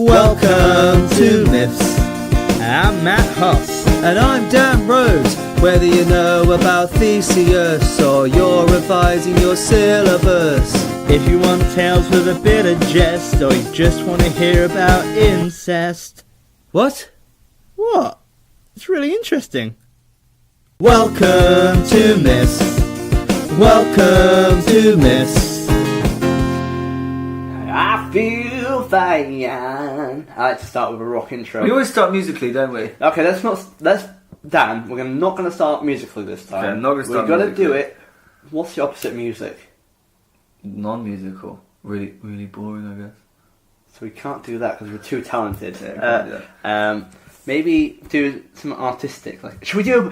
Welcome to Myths. I'm Matt Huss. And I'm Dan Rhodes. Whether you know about Theseus or you're revising your syllabus, If you want tales with a bit of jest, or you just want to hear about incest. What? What? It's really interesting. Welcome to Myths. Welcome to Myths. I feel fine. I like to start with a rock intro. We always start musically, don't we? Okay, Dan, we're not going to start musically this time. Okay, not gonna start We've got to musically. do it. What's the opposite music? Non-musical. Really, really boring, I guess. So we can't do that because we're too talented. Yeah, we can't do that. Maybe do some artistic. Like, should we do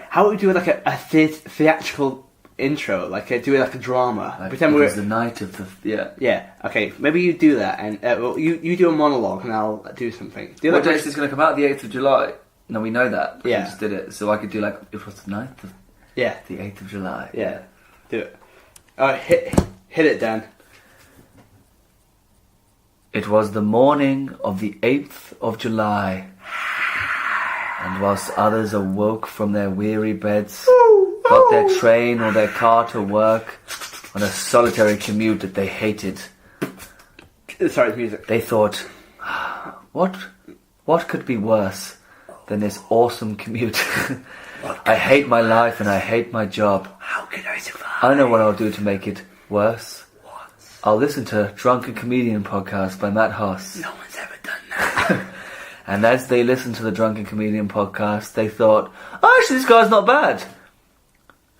how would we do like a theatrical intro? Like do it like a drama. Like, Pretend it we're was the night of the... Yeah. yeah. Okay, maybe you do that, and you do a monologue, and I'll do something. Do What like date is this going to come out? The 8th of July? No, we know that. Yeah. We just did it. So I could do like, it was the 9th of... Yeah, The 8th of July. yeah. Do it. Alright, hit it, Dan. It was the morning of the 8th of July. And whilst others awoke from their weary beds, got their train or their car to work on a solitary commute that they hated, Sorry, it's music. they thought, what could be worse than this awesome commute? I hate my life and I hate my job. How can I survive? I know what I'll do to make it worse. I'll listen to Drunken Comedian podcast by Matt Huss. No one's ever done that. And as they listened to the Drunken Comedian podcast, they thought, oh, actually, this guy's not bad.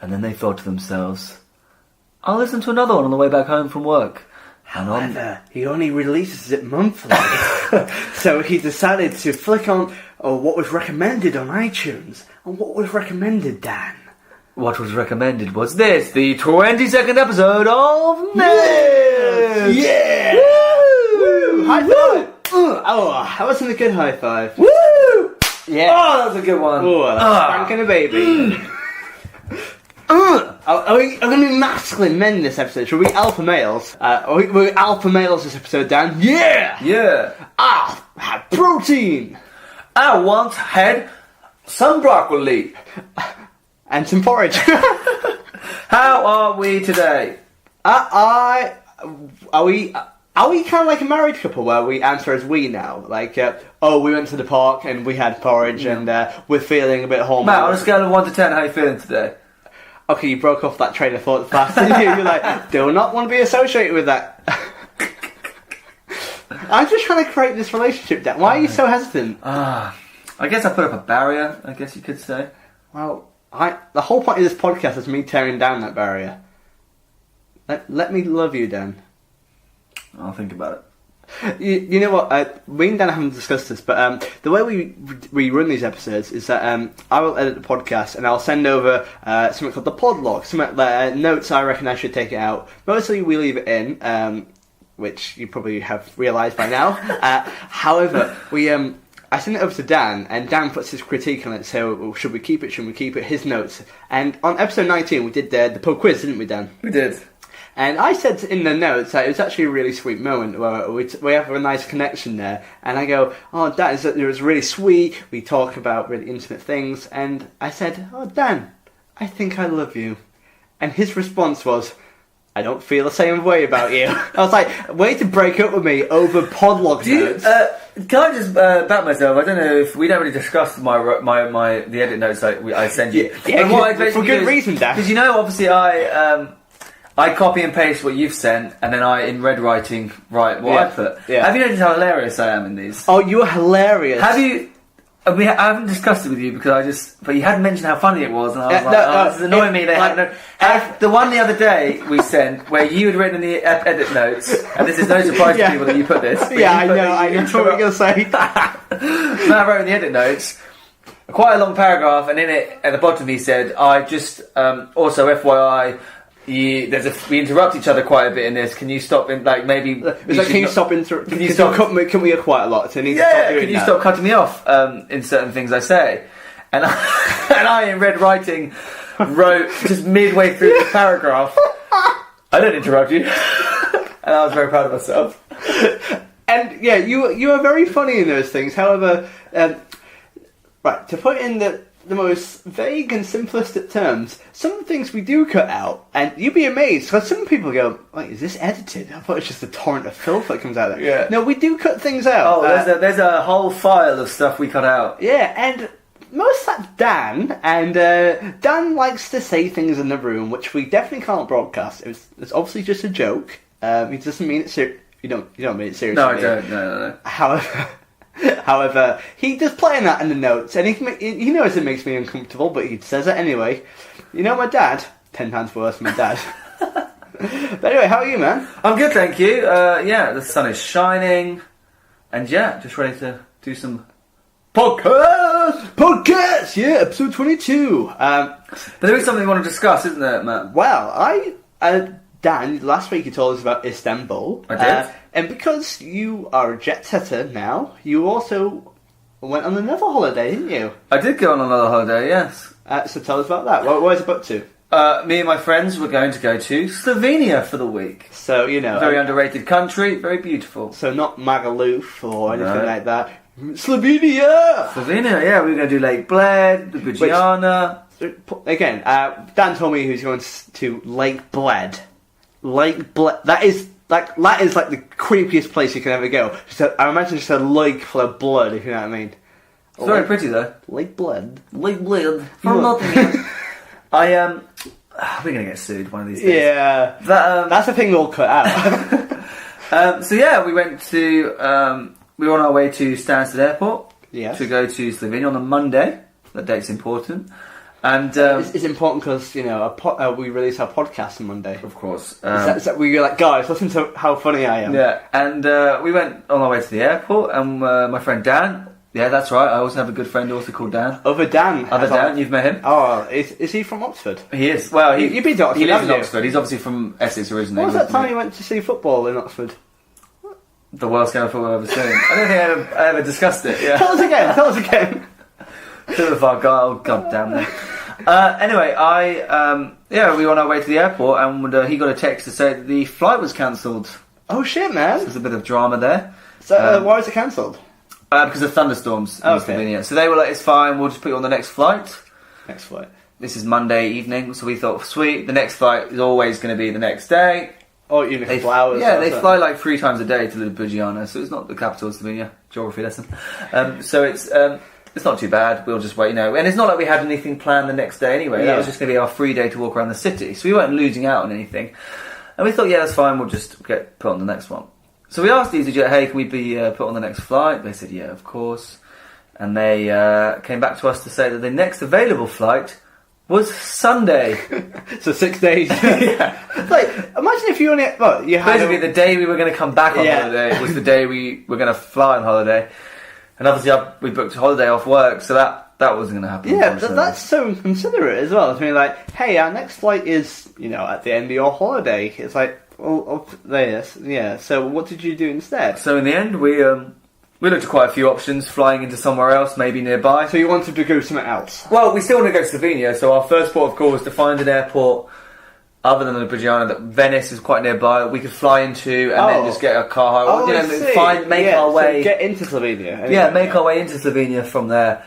And then they thought to themselves, I'll listen to another one on the way back home from work. And However, he only releases it monthly. So he decided to flick on what was recommended on iTunes. And what was recommended, Dan? what was recommended was this, the 22nd episode of Myths! Yeah! Woo! High five! Oh, that wasn't a good high five. Woo! Yeah. Oh, that was a good one. Oh, that's spanking a baby. Are we going to be masculine men this episode? Should we be alpha males? We're alpha males this episode, Dan. Yeah! Yeah. Ah, have protein! I once had some broccoli. And some porridge. How are we today? Are we kind of like a married couple where we answer as we now? Like, we went to the park and we had porridge and we're feeling a bit hormonal. Matt, on a scale of 1 to 10, how are you feeling today? Okay, you broke off that train of thought fast, didn't you? You're like, do not want to be associated with that. I'm just trying to create this relationship, Dan. Why are you so hesitant? I guess I put up a barrier, I guess you could say. Well, the whole point of this podcast is me tearing down that barrier. Let me love you, Dan. I'll think about it. You know what? Me and Dan haven't discussed this, but the way we run these episodes is that I will edit the podcast and I'll send over something called the pod log, some notes I reckon I should take it out. Mostly we leave it in, which you probably have realised by now. However, I send it over to Dan, and Dan puts his critique on it. So, should we keep it? Shouldn't we keep it? His notes. And on episode 19, we did the pub quiz, didn't we, Dan? We did. And I said in the notes that it was actually a really sweet moment where we have a nice connection there. And I go, oh, Dan, it was really sweet. We talk about really intimate things. And I said, oh, Dan, I think I love you. And his response was, I don't feel the same way about you. I was like, way to break up with me over podlog notes. Can I just back myself? I don't know if we don't really discuss the edit notes I send you. Yeah, for good reason, Dan. Because obviously I copy and paste what you've sent, and then I, in red writing, write what I put. Yeah. Have you noticed how hilarious I am in these? Oh, you're hilarious. Have you? I haven't discussed it with you because but you hadn't mentioned how funny it was, and I was this is annoying me. The one the other day we sent where you had written in the edit notes, and this is no surprise to people that you put this. Yeah, I know what you're going to say. Matt wrote in the edit notes quite a long paragraph, and in it at the bottom he said, "I just also FYI." We interrupt each other quite a bit in this. Can you stop? Can you stop interrupting? Can you stop? Can we quite a lot? So can you stop cutting me off in certain things I say? And I in red writing wrote just midway through the paragraph. I don't interrupt you, and I was very proud of myself. and yeah, you are very funny in those things. However, right, to put in the most vague and simplistic terms, some things we do cut out, and you'd be amazed, because some people go, wait, is this edited? I thought it's just a torrent of filth that comes out there. Yeah. No, we do cut things out. Oh, there's a whole file of stuff we cut out. Yeah, and most of that's Dan, and Dan likes to say things in the room, which we definitely can't broadcast. It's obviously just a joke. He doesn't mean it serious. You don't mean it seriously. No, I don't. No. However, he does play in that in the notes, and he knows it makes me uncomfortable, but he says it anyway. You know my dad? 10 times worse than my dad. But anyway, how are you, man? I'm good, thank you. Yeah, the sun is shining, and yeah, just ready to do some podcast. Yeah, episode 22. But there is something we want to discuss, isn't there, Matt? Well, Dan, last week you told us about Istanbul. I did. And because you are a jet setter now, you also went on another holiday, didn't you? I did go on another holiday, yes. So tell us about that. Where's it booked to? Me and my friends were going to go to Slovenia for the week. So, you know... Very underrated country, very beautiful. So not Magaluf or anything like that. Slovenia! Slovenia, yeah, we were going to do Lake Bled, the Bugiana. Again, Dan told me he was going to Lake Bled. Lake Bled. That is like the creepiest place you can ever go. I imagine just a lake full of blood, if you know what I mean. It's very pretty though. Lake Bled. Lake Bled. From Nottingham. We're gonna get sued one of these days. Yeah. That's the thing we'll cut out. So yeah, we went to we were on our way to Stansted Airport. Yes. To go to Slovenia on a Monday. That date's important. And it's important because we release our podcast on Monday. Of course. We were like, guys, listen to how funny I am. Yeah, and we went on our way to the airport, and my friend Dan. Yeah, that's right. I also have a good friend also called Dan. Other Dan, you've met him. Oh, is he from Oxford? He is. Well, you've been to Oxford. He lives in Oxford. He's obviously from Essex originally. What was that time you went to see football in Oxford? The worst game of football I've ever seen. I don't think I ever discussed it. Yeah. Tell us again. Bit of our guy. Oh, god damn it. Anyway, we were on our way to the airport, and he got a text to say that the flight was cancelled. Oh shit, man! So there's a bit of drama there. So why was it cancelled? Because of thunderstorms in Slovenia. So they were like, "It's fine. We'll just put you on the next flight." Next flight. This is Monday evening, so we thought, sweet. The next flight is always going to be the next day. Oh, even if flowers. Yeah, they fly like 3 times a day to Ljubljana, so it's not the capital of Slovenia. Geography lesson. So it's not too bad. We'll just wait, and it's not like we had anything planned the next day anyway. Yeah. That was just going to be our free day to walk around the city, so we weren't losing out on anything. And we thought, yeah, that's fine. We'll just get put on the next one. So we asked EasyJet, hey, can we be put on the next flight? They said, yeah, of course. And they came back to us to say that the next available flight was Sunday. So 6 days. Yeah. Like, imagine if you only... you had basically, the day we were going to come back on holiday was the day we were going to fly on holiday. And obviously, we booked a holiday off work, so that wasn't going to happen. Yeah, but that's so considerate as well. I mean, like, hey, our next flight is, at the end of your holiday. It's like, yeah. So what did you do instead? So in the end, we looked at quite a few options, flying into somewhere else, maybe nearby. So you wanted to go somewhere else? Well, we still want to go to Slovenia, so our first port of call was to find an airport other than the Ljubljana that Venice is quite nearby. We could fly into and then just get a car hire. Make our way. So get into Slovenia. Anyway, yeah, make our way into Slovenia from there.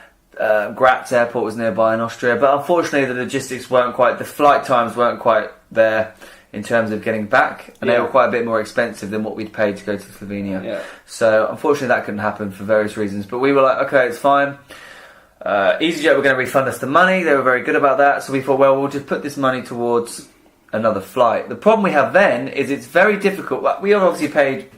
Graz airport was nearby in Austria, but unfortunately the logistics weren't quite. The flight times weren't quite there in terms of getting back, and they were quite a bit more expensive than what we'd paid to go to Slovenia. Yeah. So unfortunately that couldn't happen for various reasons. But we were like, okay, it's fine. EasyJet were going to refund us the money. They were very good about that. So we thought, well, we'll just put this money towards another flight. The problem we have then is it's very difficult. We obviously paid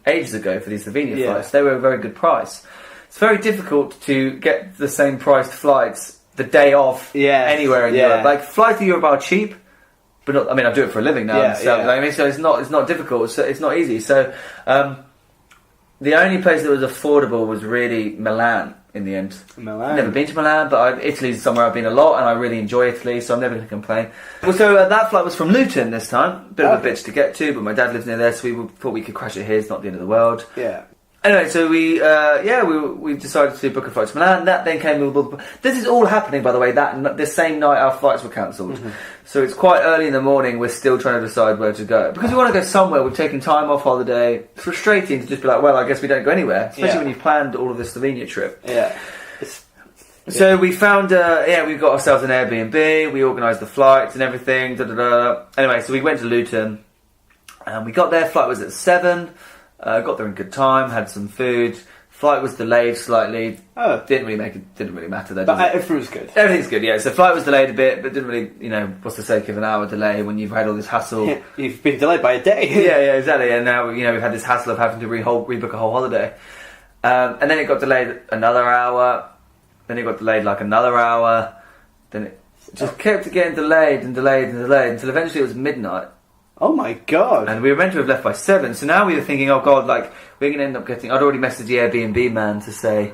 ages ago for these Slovenia flights. They were a very good price. It's very difficult to get the same priced flights the day off anywhere in Europe. Like, flights to Europe are cheap, but not, I mean, I do it for a living now. So it's not difficult. So it's not easy. So the only place that was affordable was really Milan. In the end, Milan. I've never been to Milan, but Italy's somewhere I've been a lot, and I really enjoy Italy, so I'm never going to complain. Well, so that flight was from Luton this time. Bit of a bitch to get to, but my dad lives near there, so we thought we could crash at his. Not the end of the world. Yeah. Anyway, so we decided to book a flight to Milan. That then came. This is all happening, by the way. The same night our flights were cancelled. So it's quite early in the morning. We're still trying to decide where to go because we want to go somewhere. We've taken time off holiday. It's frustrating to just be like, well, I guess we don't go anywhere, especially when you've planned all of this Slovenia trip. Yeah. So we found, we got ourselves an Airbnb. We organised the flights and everything. Anyway, so we went to Luton, and we got there. Flight was at 7. Got there in good time. Had some food. Flight was delayed slightly. Oh, didn't really matter though. But everything was good. Everything's good. Yeah. So flight was delayed a bit, but didn't really. What's the sake of an hour delay when you've had all this hassle? Yeah, you've been delayed by a day. yeah, exactly. And now we've had this hassle of having to rebook a whole holiday. And then it got delayed another hour. Then it got delayed like another hour. Then it just kept getting delayed until eventually it was midnight. Oh my god! And we were meant to have left by 7. So now we were thinking, oh god, like we're going to end up getting. I'd already messaged the Airbnb man to say,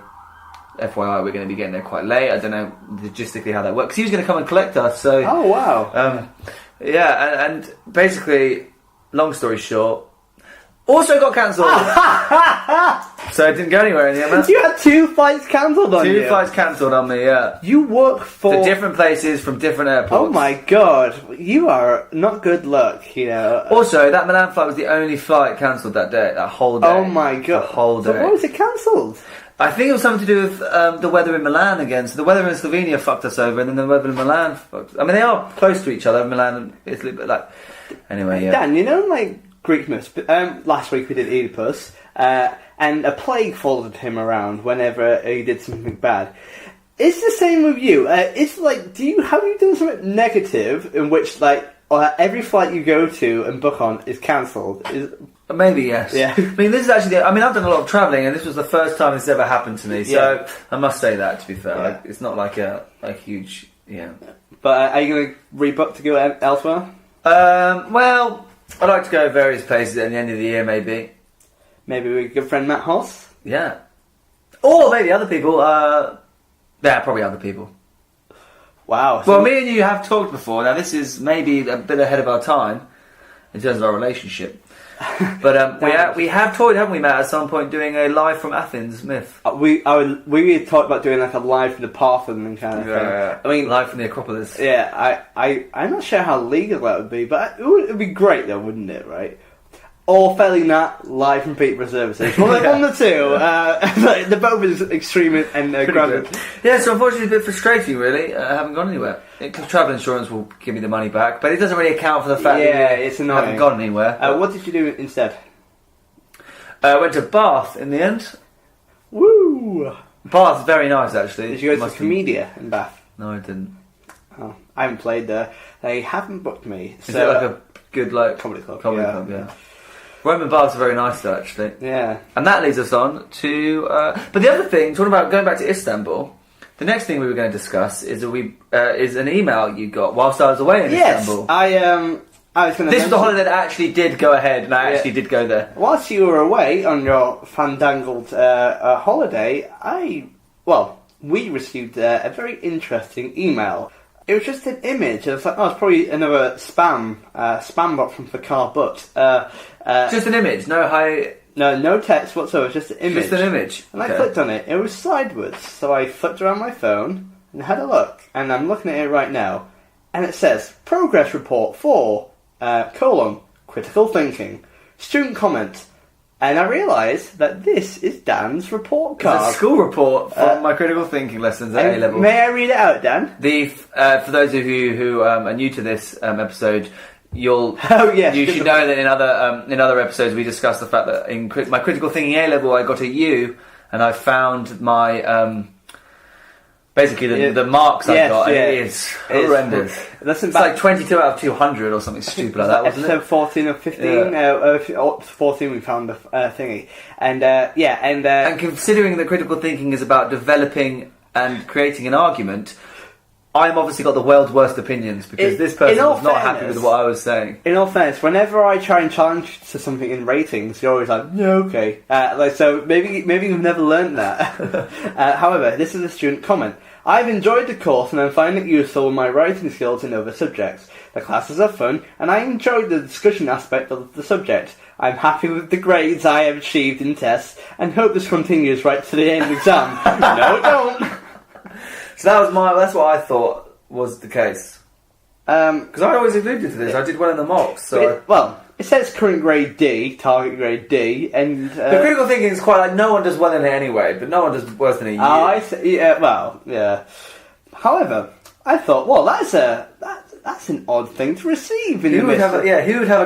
FYI, we're going to be getting there quite late. I don't know logistically how that works. Because he was going to come and collect us. So oh wow. And basically, long story short, also got cancelled. So I didn't go anywhere in the end. You had 2 flights cancelled on you? 2 flights cancelled on me, yeah. You work for... To different places from different airports. Oh my god. You are not good luck, Also, that Milan flight was the only flight cancelled that day, that whole day. Oh my god. The whole day. So why was it cancelled? I think it was something to do with the weather in Milan again. So the weather in Slovenia fucked us over, and then the weather in Milan fucked... I mean, they are close to each other, Milan and Italy, but like... Anyway, yeah. Dan, Greek myths. Last week we did Oedipus, and a plague followed him around whenever he did something bad. It's the same with you. It's like, have you done something negative in which every flight you go to and book on is cancelled? Maybe yes. Yeah. I mean, this is actually. I've done a lot of travelling, and this was the first time this ever happened to me. So I must say that. To be fair, it's not like a huge. Yeah. But are you going to rebook to go elsewhere? Well. I'd like to go various places at the end of the year, maybe. Maybe with your good friend Matt Hoss? Yeah. Or maybe other people. Probably other people. Wow. Well, me and you have talked before. Now, this is maybe a bit ahead of our time in terms of our relationship. But we have toyed, haven't we, Matt, at some point doing a live from Athens myth? We talked about doing like a live from the Parthenon kind of thing. Yeah. I mean, live from the Acropolis. Yeah, I'm not sure how legal that would be, but it would be great though, wouldn't it? Right? Or failing that, live from Peterborough Services. Well, one of the two. They're both as extreme and grand. Yeah, so unfortunately it's a bit frustrating, really. I haven't gone anywhere. Because travel insurance will give me the money back, but it doesn't really account for the fact that it's you annoying. haven't gone anywhere. What did you do instead? I went to Bath in the end. Woo! Bath's very nice, actually. Did you go to Comedia in Bath? No, I didn't. Oh, I haven't played there. They haven't booked me. Is it like a good comedy club? Comedy club, yeah. Roman baths are very nice though, actually. Yeah. And that leads us on to... but the other thing, talking about going back to Istanbul, the next thing we were going to discuss is an email you got whilst I was away in Istanbul. I was going to This is the holiday that actually did go ahead, and I actually did go there. Whilst you were away on your fandangled holiday, we received a very interesting email. It was just an image. It was like, it's probably another spam bot from the car, but... just an image, no text whatsoever, just an image. Just an image. And I clicked on it. It was sideways, so I flipped around my phone and had a look. And I'm looking at it right now, and it says, progress report for, critical thinking, student comment. And I realised that this is Dan's report card. It's a school report from my critical thinking lessons at A-level. May I read it out, Dan? For those of you who are new to this episode, you should know that in other episodes we discussed the fact that in my critical thinking A-level I got a U, and I found my basically the marks I got, and it is horrendous. It's like 22 out of 200 or something stupid like that, wasn't it? Episode 14 or 15, 14 we found the thingy, and considering that critical thinking is about developing and creating an argument, I've obviously got the world's worst opinions because this person was not happy with what I was saying. In all fairness, whenever I try and challenge to something in ratings, you're always like, yeah, okay. So maybe you've never learned that. However, this is a student comment. I've enjoyed the course and I'm finding it useful in my writing skills in other subjects. The classes are fun and I enjoyed the discussion aspect of the subject. I'm happy with the grades I have achieved in tests and hope this continues right to the end of the exam. No, it don't. So that's what I thought was the case. Because I always alluded to this. I did well in the mocks. So it says current grade D, target grade D, and... the critical thinking is quite like, no one does well in it anyway, but no one does worse than a year. Yeah. However, I thought, well, that's an odd thing to receive. Who would have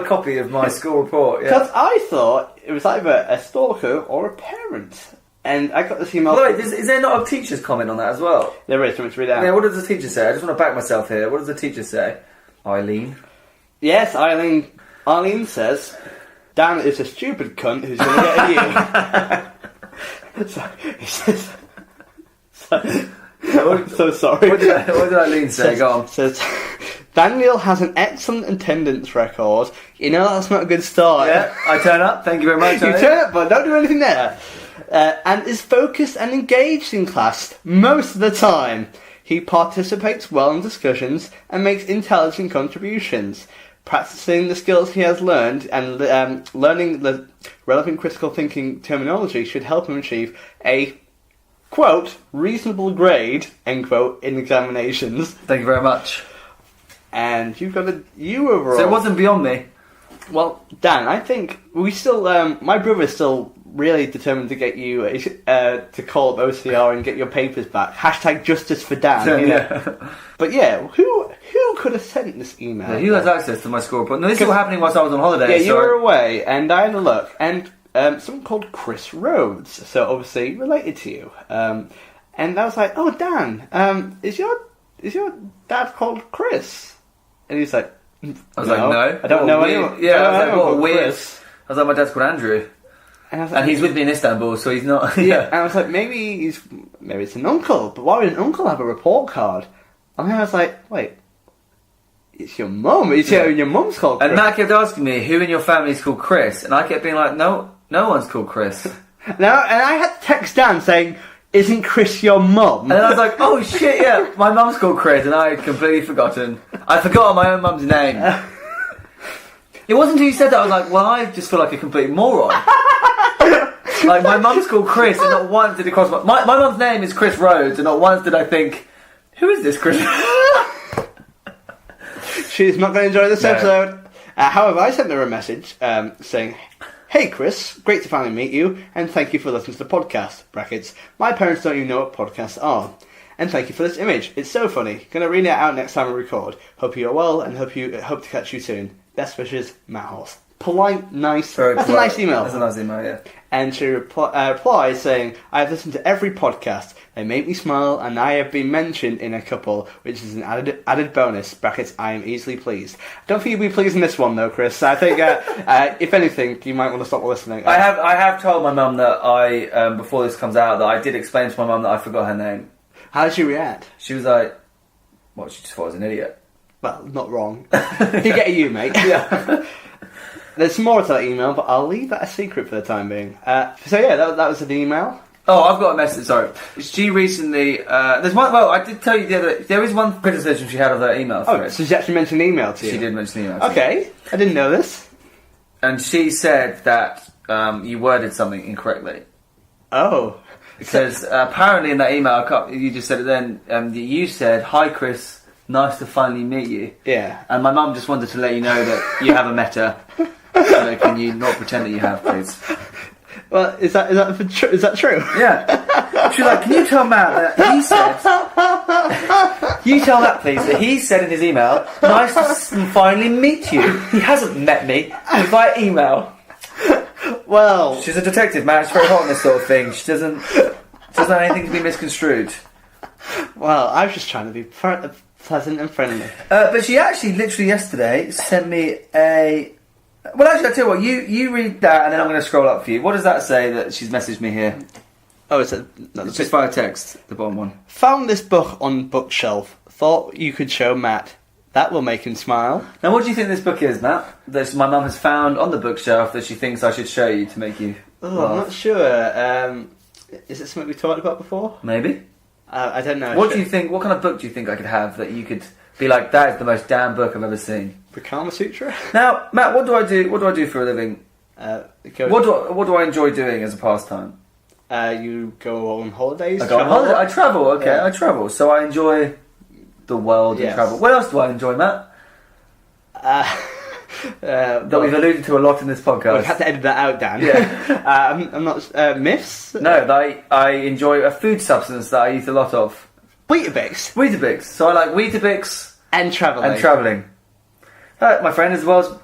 a copy of my school report? Because I thought it was either a stalker or a parent. And I got this email... Wait, is there not a teacher's comment on that as well? There is, let me read out. Yeah, what does the teacher say? I just want to back myself here. What does the teacher say? Eileen? Yes, Eileen says, Dan is a stupid cunt who's going to get a U. So, he says... I'm so sorry. What did Eileen say? Go on. Says, Daniel has an excellent attendance record. You know that's not a good start. Yeah, I turn up. Thank you very much. You turn up, but don't do anything there. And is focused and engaged in class most of the time. He participates well in discussions and makes intelligent contributions. Practicing the skills he has learned and learning the relevant critical thinking terminology should help him achieve a, quote, reasonable grade, end quote, in examinations. Thank you very much. And you've got a U overall. So it wasn't beyond me. Well, Dan, I think we still... my brother's still really determined to get you to call up OCR and get your papers back. Hashtag justice for Dan. You know? But yeah, who could have sent this email? Yeah, who has access to my school report? No, this is all happening whilst I was on holiday. Yeah, you were away, and I had a look, and someone called Chris Rhodes, so obviously related to you. And I was like, oh, Dan, is your dad called Chris? And he's like, I was like, no. I don't know anyone. Yeah, I was like, what weird. Chris. I was like, my dad's called Andrew. And he's with me in Istanbul, so he's not... Yeah, and I was like, maybe it's an uncle, but why would an uncle have a report card? And I was like, wait, it's your mum. It's your mum's called Chris. And Matt kept asking me, who in your family is called Chris? And I kept being like, no one's called Chris. No, and I had to text Dan saying, isn't Chris your mum? And then I was like, oh shit, yeah, my mum's called Chris, and I had completely forgotten. I forgot my own mum's name. It wasn't until you said that I was like, well, I just feel like a complete moron. Like, my mum's called Chris, and not once did it cross my mum's name is Chris Rhodes, and not once did I think, who is this Chris? She's not going to enjoy this episode. However, I sent her a message saying, hey Chris, great to finally meet you, and thank you for listening to the podcast, brackets, my parents don't even know what podcasts are. And thank you for this image, it's so funny. Gonna read it out next time we record. Hope you're well, and hope to catch you soon. Best wishes, Matt Horse. Polite, nice. That's a nice email. That's a nice email, yeah. And she replies saying, I have listened to every podcast. They make me smile, and I have been mentioned in a couple, which is an added bonus. Brackets, I am easily pleased. Don't think you'll be pleased in this one, though, Chris. I think, if anything, you might want to stop listening. I have told my mum that before this comes out, that I did explain to my mum that I forgot her name. How did she react? She was like, well, she just thought I was an idiot. Well, not wrong. You get a you, mate. Yeah. There's more to that email, but I'll leave that a secret for the time being. So yeah, that was an email. Oh, I've got a message, sorry. She recently... there's one... Well, I did tell you the other... There is one criticism she had of that email thread. Oh, so she actually mentioned an email to you? She did mention the email. Okay, I didn't know this. And she said that you worded something incorrectly. Oh. Because apparently in that email, you just said it then, you said, hi Chris, nice to finally meet you. Yeah. And my mum just wanted to let you know that you haven't met her. So can you not pretend that you have, please? Well, is that true? Yeah. She's like, can you tell Matt that he said... You tell Matt, please, that he said in his email, nice to finally meet you. He hasn't met me via email. Well... She's a detective, Matt. She's very hot on this sort of thing. She doesn't want anything to be misconstrued. Well, I was just trying to be pleasant and friendly. But she actually, literally yesterday, sent me a... Well, actually, I'll tell you what, you read that and then I'm going to scroll up for you. What does that say that she's messaged me here? Oh, it's just via text, the bottom one. Found this book on bookshelf. Thought you could show Matt. That will make him smile. Now, what do you think this book is, Matt? That my mum has found on the bookshelf that she thinks I should show you to make you laugh. I'm not sure. Is it something we talked about before? Maybe. I don't know. What do you think? What kind of book do you think I could have that you could be like, that is the most damn book I've ever seen? The Kama Sutra? Now, Matt, what do I do? What do I do for a living? What do I enjoy doing as a pastime? You go on holidays. I go on holiday. I travel. Okay, Yeah. I travel. So I enjoy the world and Yes. travel. What else do I enjoy, Matt? That we've alluded to a lot in this podcast. We've had to edit that out, Dan. Yeah. I'm not myths. No, I enjoy a food substance that I eat a lot of. Weetabix Weetabix. So I like Weetabix and traveling. and travelling. My friend as well.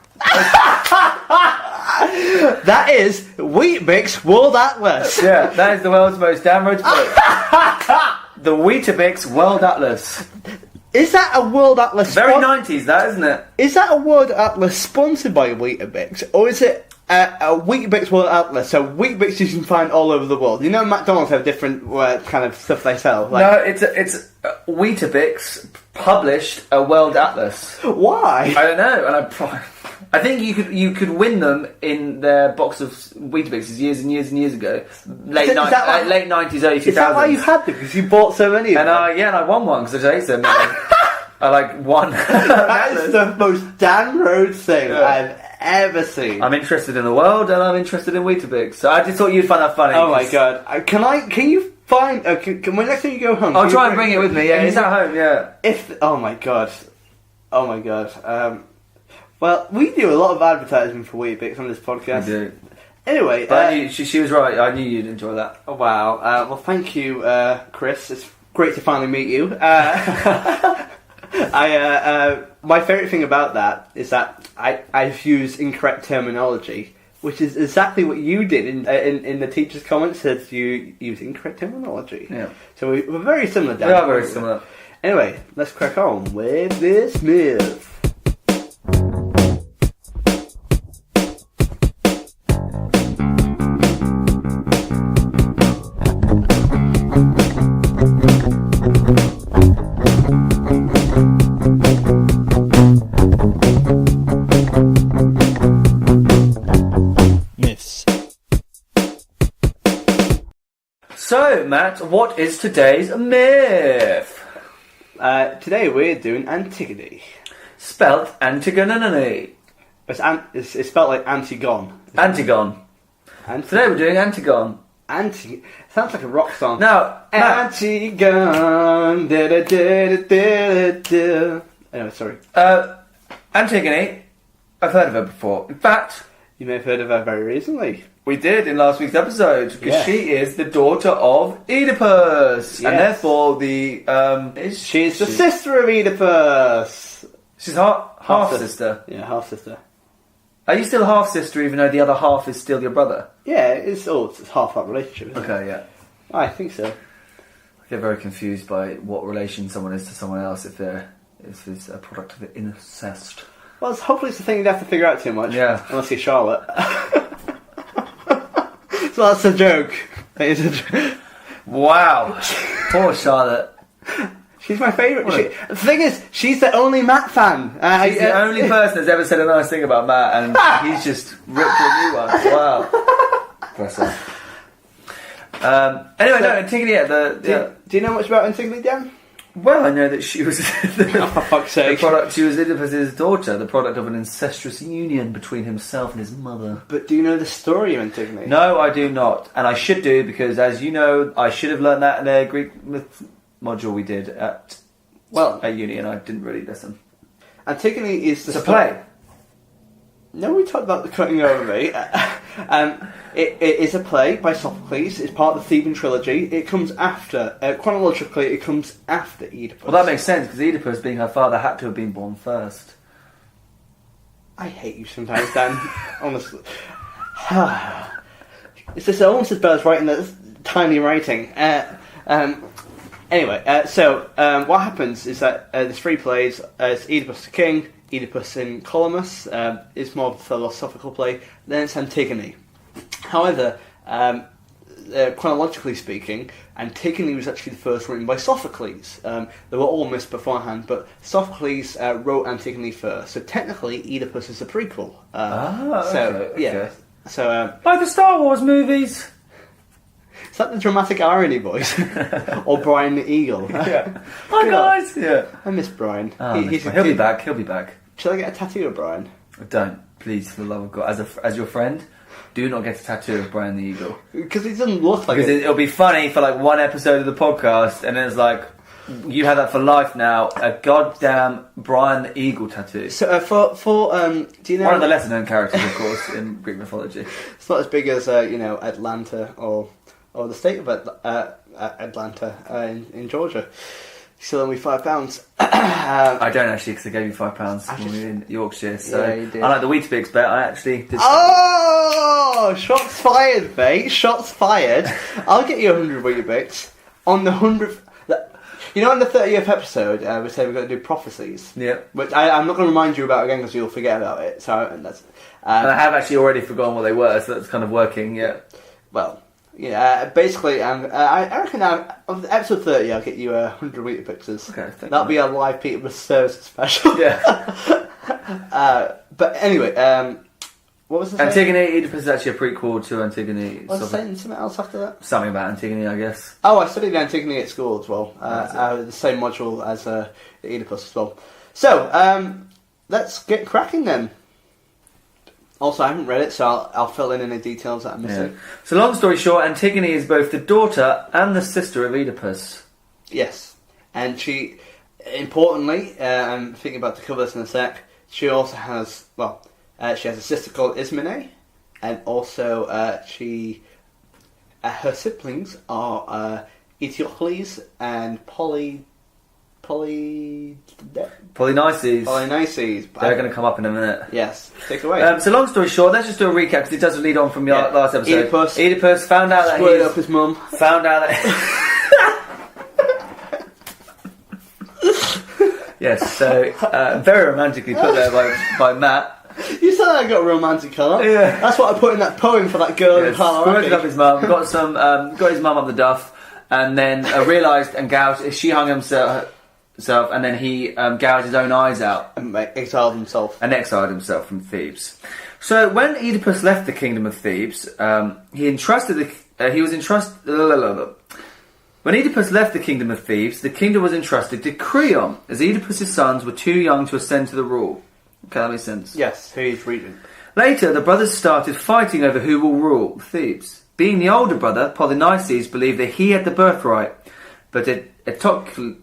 That is Weetabix World Atlas. Yeah, that is the world's most downloaded book. The Weetabix World Atlas. Is that a World Atlas? Very 90s, that, isn't it? Is that a World Atlas sponsored by Weetabix, or is it a Weetabix World Atlas? So Weetabix you can find all over the world. You know, McDonald's have different kind of stuff they sell. Like, No, it's Weetabix published a World Atlas. why? I don't know, and I think you could win them in their box of Weetabixes years and years and years ago, late Is that why- late 90s, early 2000s. Is that why you had them? Because you bought so many of And them. I won one because I ate so many. I won. That is the most Dan Rhodes thing Yeah. I've ever seen. I'm interested in the world and I'm interested in Weetabix, so I just thought you'd find that funny. Oh my 'cause god! Can you find? When next time you go home, I'll can you try and bring it with me. Yeah, it's at home. Yeah. Oh my god! Well, we do a lot of advertising for Weetabix on this podcast. I do. Anyway, But I knew, she was right. I knew you'd enjoy that. wow. Well, thank you, Chris. It's great to finally meet you. My favourite thing about that is that I've used incorrect terminology, which is exactly what you did in the teacher's comments. Said you use incorrect terminology. Yeah. So we're very similar. Dan. We are very similar. Anyway, let's crack on with this myth. Myths. So, Matt, what is today's myth? Today we're doing Antigone. Spelt Antigone. It's spelled like Antigone. Antigone. Today we're doing Antigone. Sounds like a rock song. Now, Matt, Antigone. Da, da, da, da, da, da. Anyway, sorry. Antigone, I've heard of her before. In fact, You may have heard of her very recently. we did in last week's episode, because Yeah. she is the daughter of Oedipus, and Yes. therefore the She's the sister of Oedipus. she's half sister. Yeah, half sister. Are you still half sister, even though the other half is still your brother? Yeah, it's half that relationship. Isn't it? Okay, yeah. I think so. I get very confused by what relation someone is to someone else if it's a product of incest. Well, hopefully it's the thing you'd have to figure out too much. Yeah. Unless you're Charlotte. So that's a joke. That is a joke. Wow, poor Charlotte. She's my favourite. What? The thing is, she's the only Matt fan. He's the only person that's ever said a nice thing about Matt, and he's just ripped a new one. Wow. Bless her. Anyway, no, Antigone. Do you know much about Antigone, Dan? Well, I know that she was Oh, for fuck's sake. She was Oedipus' daughter, the product of an incestuous union between himself and his mother. But do you know the story of Antigone? No, I do not, and I should do because, as you know, I should have learned that in a Greek myth module we did at uni, and I didn't really listen. Antigone is the It's a play. No, we talked about the cutting over me. It is a play by Sophocles. It's part of the Theban trilogy. It comes after, chronologically, it comes after Oedipus. Well, that makes sense because Oedipus, being her father, had to have been born first. I hate you sometimes, Dan. Honestly. It's just almost as bad as writing that tiny writing. Anyway, what happens is that there's three plays. It's Oedipus the King, Oedipus in Columbus. It's more of a philosophical play. Then it's Antigone. However, chronologically speaking, Antigone was actually the first written by Sophocles. They were all missed beforehand, but Sophocles wrote Antigone first. So technically, Oedipus is a prequel. Okay. So, Like the Star Wars movies. is that the dramatic irony voice? Or Brian the Eagle? Yeah. Hi guys. Yeah. I miss Brian. He'll be back. He'll be back. Should I get a tattoo of Brian? Don't, please, for the love of God. As your friend, do not get a tattoo of Brian the Eagle. Because he doesn't look like Because it. it'll be funny for like one episode of the podcast, and then it's like, you have that for life now, a goddamn Brian the Eagle tattoo. So do you know... One of the lesser known characters, of course, in Greek mythology. It's not as big as, Atlanta or the state of Atlanta in Georgia. Still only £5. I don't actually, because they gave me £5 when we were in Yorkshire. So Yeah, you did. unlike the Weetabix bet, I actually did. Oh, shots fired, mate! Shots fired. I'll get you 100 Weetabix on the 100th. On the 30th episode, we said we're going to do prophecies. Yeah. Which I'm not going to remind you about again because you'll forget about it. So that's. And I have actually already forgotten what they were, so that's kind of working. Yeah. Well. Yeah, basically, I reckon on episode 30 I'll get you 100 Weetabixes. Okay, thank That'll you. be a live Peter Service special. Yeah. But anyway, what was the saying? Antigone, Oedipus is actually a prequel to Antigone. Was I saying something else after that? Something about Antigone, I guess. Oh, I studied Antigone at school as well. The same module as Oedipus as well. So, let's get cracking then. Also, I haven't read it, so I'll fill in any details that I'm missing. Yeah. So long story short, Antigone is both the daughter and the sister of Oedipus. Yes. And she, importantly, I'm thinking about to cover this in a sec, she also has, she has a sister called Ismene, and also her siblings are Eteocles and Polynices. Polynices. They're going to come up in a minute. Yes. Take it away. So long story short, let's just do a recap because it does lead on from the last episode. Oedipus found out that squared up his mum. Found out that. Yes. So very romantically put there by Matt. You said I got a romantic colour. Yeah. That's what I put in that poem for that girl in Squirted up his mum. Got his mum up the duff, and then realised and gouged. She hung himself, and then he gouged his own eyes out and exiled himself. And exiled himself from Thebes. So when Oedipus left the kingdom of Thebes, When Oedipus left the kingdom of Thebes, the kingdom was entrusted to Creon, as Oedipus' sons were too young to ascend to the rule. Okay, that makes sense. Yes, who he's reading. Later, the brothers started fighting over who will rule Thebes. Being the older brother, Polynices believed that he had the birthright, but Eteocles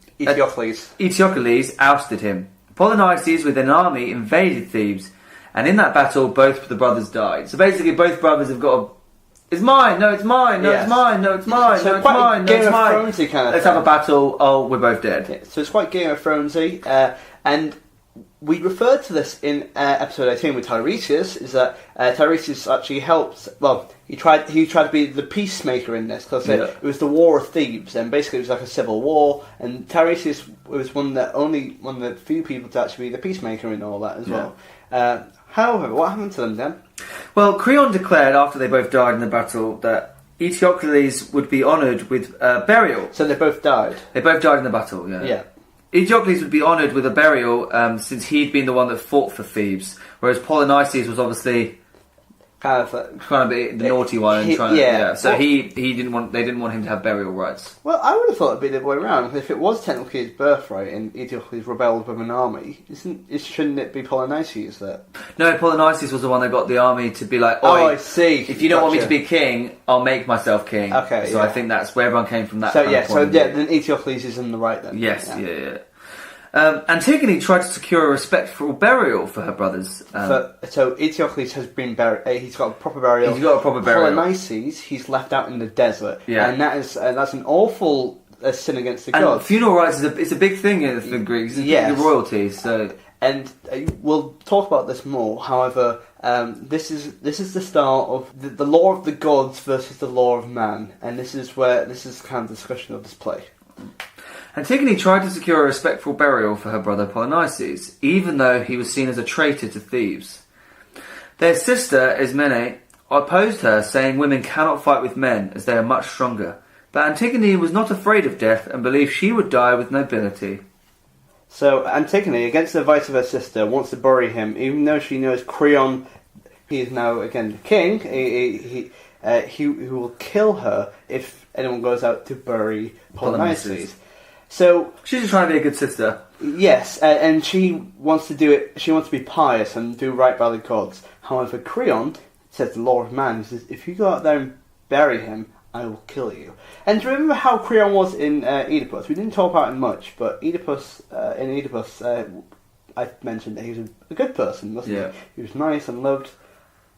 ousted him. Polynices, with an army, invaded Thebes, and in that battle, both the brothers died. So basically, both brothers have got a... It's mine, no, it's mine, no, Yes. it's mine, no, it's mine, So no, it's quite mine, no, Game it's of mine. Thronesy kind of Let's thing. have a battle, oh, we're both dead. Yeah, so it's quite Game of Thronesy, and we referred to this in episode 18 with Tiresias, is that Tiresias actually helped, he tried to be the peacemaker in this, because it was the War of Thebes, and basically it was like a civil war, and Tiresias was one of the few people to actually be the peacemaker in all that as well. However, what happened to them then? Well, Creon declared after they both died in the battle that Eteocles would be honoured with burial. So they both died? They both died in the battle, yeah. Yeah. Eteocles would be honoured with a burial since he'd been the one that fought for Thebes, whereas Polynices was obviously kind of the naughty one. So they didn't want him to have burial rights. Well, I would have thought it'd be the other way around. If it was technically his birthright and Eteocles rebelled with an army, shouldn't it be Polynices that? No, Polynices was the one that got the army to be like, I see. If you don't want me to be king, I'll make myself king. Okay, so I think that's where everyone came from. That. So then Eteocles is in the right then. Yes, yeah. Antigone tried to secure a respectful burial for her brothers. So Eteocles has been buried. He's got a proper burial. He's got a proper burial. Polynices, he's left out in the desert. Yeah. And that's an awful sin against the gods. Funeral rites is a big thing for the Greeks. It's the royalty. So. And we'll talk about this more. However, this is the start of the law of the gods versus the law of man, and this is kind of the discussion of this play. Antigone tried to secure a respectful burial for her brother Polynices, even though he was seen as a traitor to Thebes. Their sister, Ismene, opposed her, saying women cannot fight with men, as they are much stronger. But Antigone was not afraid of death, and believed she would die with nobility. So Antigone, against the advice of her sister, wants to bury him, even though she knows Creon, he is now again the king. He will kill her if anyone goes out to bury Polynices. So she's just trying to be a good sister. Yes, and she wants to do it. She wants to be pious and do right by the gods. However, Creon says the Law of Man, he says, if you go out there and bury him, I will kill you. And do you remember how Creon was in Oedipus? We didn't talk about him much, but Oedipus, I mentioned that he was a good person, wasn't he? He was nice and loved.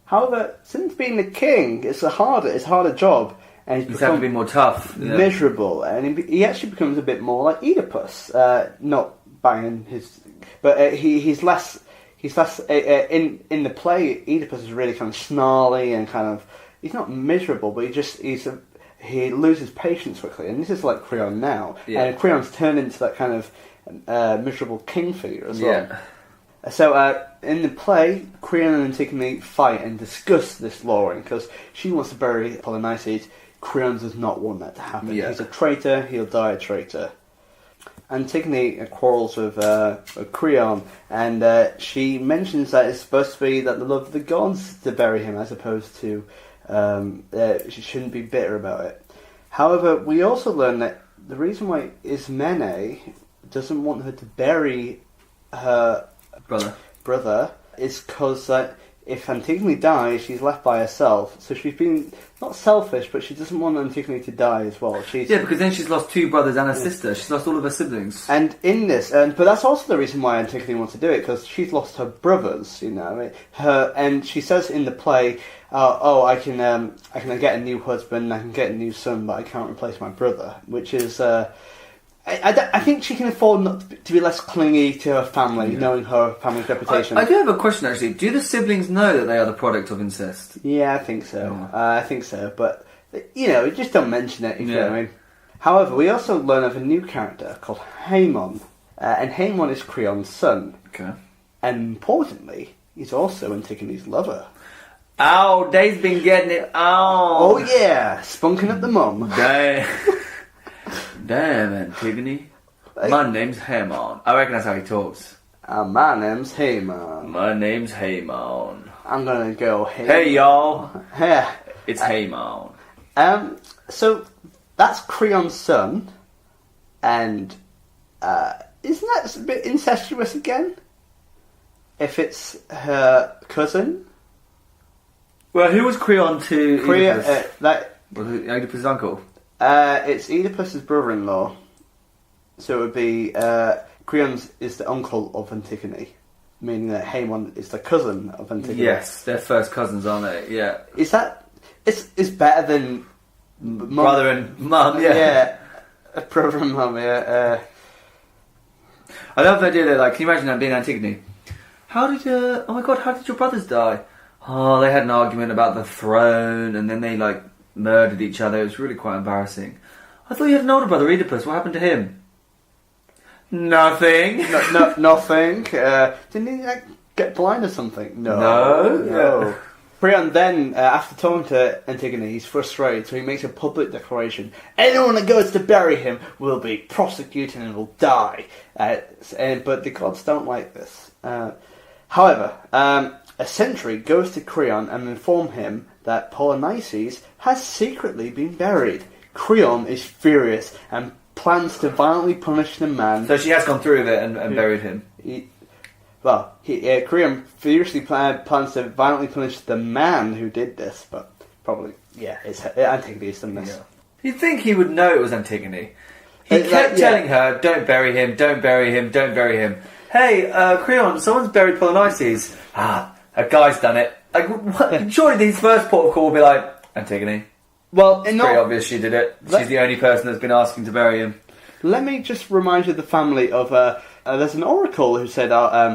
However, since being the king, it's a harder job. And he's having to be more tough. Miserable. And he actually becomes a bit more like Oedipus. Not banging his... But he's less... in the play, Oedipus is really kind of snarly and kind of... He's not miserable, but he loses patience quickly. And this is like Creon now. Yeah. And Creon's turned into that kind of miserable king figure as well. Yeah. So in the play, Creon and Antigone fight and discuss this lawing because she wants to bury Polynices. Creon does not want that to happen. Yeah. He's a traitor. He'll die a traitor. Antigone quarrels with Creon, and she mentions that it's supposed to be that the love of the gods to bury him, as opposed to she shouldn't be bitter about it. However, we also learn that the reason why Ismene doesn't want her to bury her brother is because if Antigone dies, she's left by herself. So she's been not selfish, but she doesn't want Antigone to die as well. Because then she's lost 2 brothers and a sister. She's lost all of her siblings. And in this, but that's also the reason why Antigone wants to do it, because she's lost her brothers. And she says in the play, I can get a new husband, I can get a new son, but I can't replace my brother, which is. I think she can afford not to be less clingy to her family, knowing her family's reputation. I do have a question, actually. Do the siblings know that they are the product of incest? Yeah, I think so. I think so. But, just don't mention it, you know what I mean? However, we also learn of a new character called Haemon. And Haemon is Creon's son. Okay. And importantly, he's also Antigone's lover. Oh, Dave's been getting it. Oh, yeah. Spunking up the mum. Damn, Antigone. My name's Haemon. I reckon that's how he talks. My name's Haemon. My name's Haemon. I'm gonna go Haemon. Hey, y'all. Yeah. It's Haemon. So, that's Creon's son. And, isn't that a bit incestuous again? If it's her cousin? Well, who was Creon to Oedipus? Was it Oedipus' uncle? It's Oedipus' brother-in-law. So it would be... Creon is the uncle of Antigone. Meaning that Haemon is the cousin of Antigone. Yes, they're first cousins, aren't they? Yeah. Is that... It's better than... Brother and mum, Yeah. Brother and mum, yeah. I love the idea that, can you imagine that being Antigone? How did your brothers die? Oh, they had an argument about the throne, and then they, murdered each other. It was really quite embarrassing. I thought you had an older brother, Oedipus. What happened to him? Nothing. Nothing. Didn't he get blind or something? No. Creon then, after talking to Antigone, he's frustrated, so he makes a public declaration. Anyone that goes to bury him will be prosecuted and will die. But the gods don't like this. However, a sentry goes to Creon and informs him that Polynices has secretly been buried. Creon is furious and plans to violently punish the man. So she has gone through with it and buried him. Creon furiously plans to violently punish the man who did this, but probably, it's Antigone's done this. Yeah. You'd think he would know it was Antigone. He kept telling her, don't bury him, don't bury him, don't bury him. Hey, Creon, someone's buried Polynices. A guy's done it. Surely his first port of call will be Antigone. Well, it's pretty obvious she did it. She's the only person that's been asking to bury him. Let me just remind you of the family of... there's an oracle who said,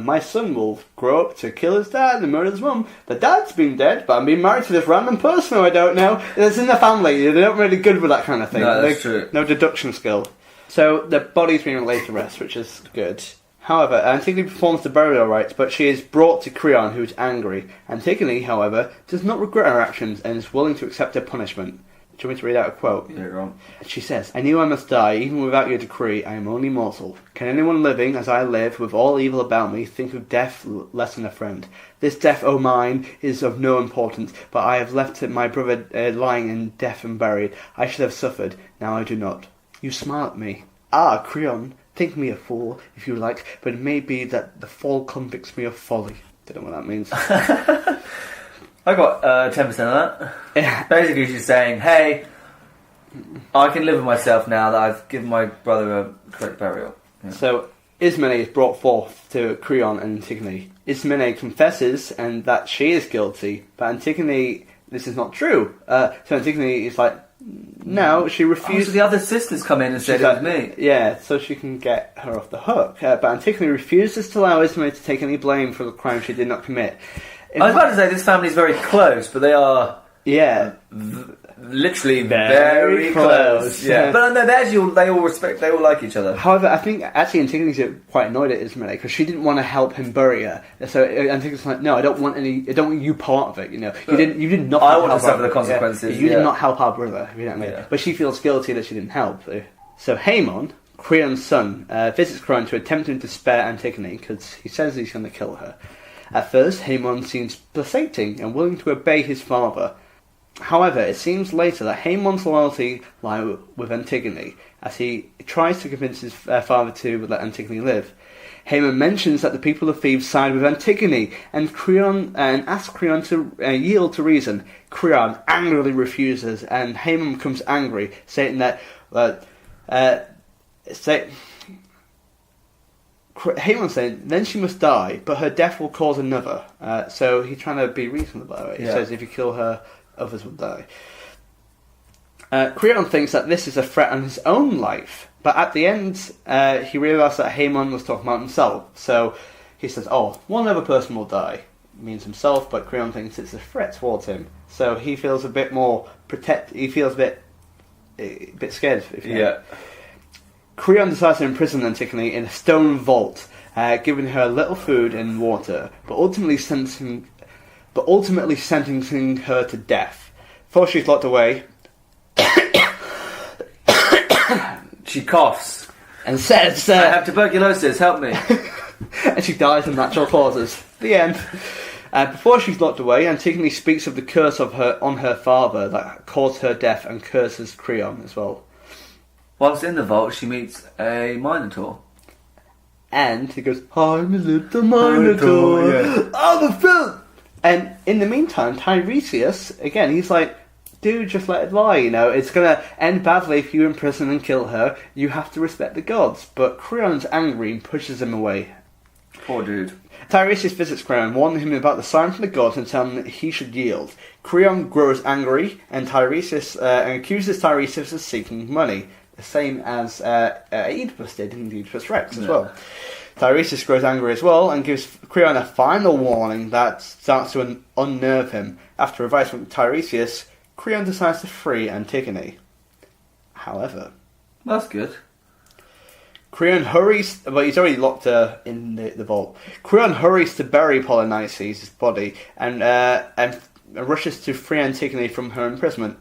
my son will grow up to kill his dad and murder his mum. The dad's been dead, but I'm being married to this random person who I don't know. It's in the family. They're not really good with that kind of thing. No, that's true. No deduction skill. So the body's been laid to rest, which is good. However, Antigone performs the burial rites, but she is brought to Creon, who is angry. Antigone, however, does not regret her actions and is willing to accept her punishment. Do you want me to read out a quote? Yeah, go on. She says, I knew I must die, even without your decree. I am only mortal. Can anyone living, as I live, with all evil about me, think of death less than a friend? This death, O mine, is of no importance, but I have left my brother lying in death and buried. I should have suffered. Now I do not. You smile at me. Ah, Creon, think me a fool, if you like, but it may be that the fall convicts me of folly. Don't know what that means. I got 10% of that. Yeah. Basically, she's saying, hey, I can live with myself now that I've given my brother a correct burial. Yeah. So Ismene is brought forth to Creon and Antigone. Ismene confesses and that she is guilty, but Antigone, this is not true. So Antigone is like, no, she refuses. So the other sisters come in and said it was me. Yeah, so she can get her off the hook. But Antigone refuses to allow Ismene to take any blame for the crime she did not commit. I was about to say this family is very close, but they are literally very close. Yeah, but no, they all respect. They all like each other. However, I think actually Antigone's quite annoyed at Ismene because she didn't want to help him bury her. So Antigone's like, no, I don't want you part of it. You know, you did not. I want to suffer the consequences. Yeah. You did not help our brother. You know what I mean? Yeah. But she feels guilty that she didn't help. So Haemon, Creon's son, visits Creon to attempt to spare Antigone because he says he's going to kill her. At first, Haemon seems pulsating and willing to obey his father. However, it seems later that Haemon's loyalty lies with Antigone, as he tries to convince his father to let Antigone live. Haemon mentions that the people of Thebes side with Antigone, and asks Creon to yield to reason. Creon angrily refuses, and Haemon becomes angry, saying that Haemon's saying, then she must die, but her death will cause another. So he's trying to be reasonable about it. He says if you kill her, others will die. Creon thinks that this is a threat on his own life, but at the end, he realised that Haemon was talking about himself. So he says, one other person will die. It means himself, but Creon thinks it's a threat towards him. So he feels a bit more he feels a bit scared. Creon decides to imprison Antigone in a stone vault, giving her little food and water, but ultimately sentencing her to death. Before she's locked away, she coughs and says, I have tuberculosis, help me. and she dies of natural causes. The end. Before she's locked away, Antigone speaks of the curse on her father that caused her death and curses Creon as well. Whilst in the vault, she meets a Minotaur. And he goes, I'm a little Minotaur. Yeah. I'm a film. And in the meantime, Tiresias, again, he's like, dude, just let it lie, it's going to end badly if you imprison and kill her. You have to respect the gods. But Creon's angry and pushes him away. Poor dude. Tiresias visits Creon, warning him about the sign from the gods and telling him that he should yield. Creon grows angry and accuses Tiresias of seeking money. The same as Oedipus did in Oedipus Rex as well. Tiresias grows angry as well and gives Creon a final warning that starts to unnerve him. After advice from Tiresias, Creon decides to free Antigone. However, that's good. Creon hurries, but he's already locked her in the vault. Creon hurries to bury Polynices' body and rushes to free Antigone from her imprisonment.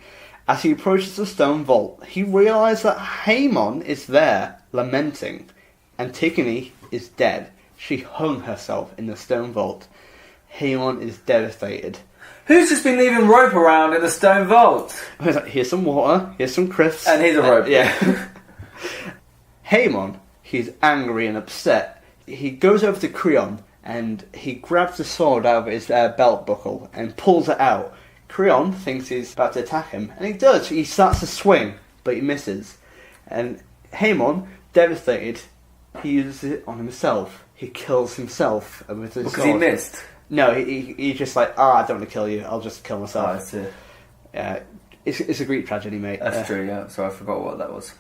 As he approaches the stone vault, he realises that Haemon is there, lamenting. Antigone is dead. She hung herself in the stone vault. Haemon is devastated. Who's just been leaving rope around in the stone vault? He's like, here's some water, here's some crisps. And here's a rope. Yeah. Haemon, he's angry and upset. He goes over to Creon and he grabs the sword out of his belt buckle and pulls it out. Creon thinks he's about to attack him, and he does. He starts to swing, but he misses. And Haemon, devastated, he uses it on himself. He kills himself with his sword. Because he missed? No, he's just like, I don't want to kill you, I'll just kill myself. I see. Yeah, it's a Greek tragedy, mate. That's true, yeah. So I forgot what that was.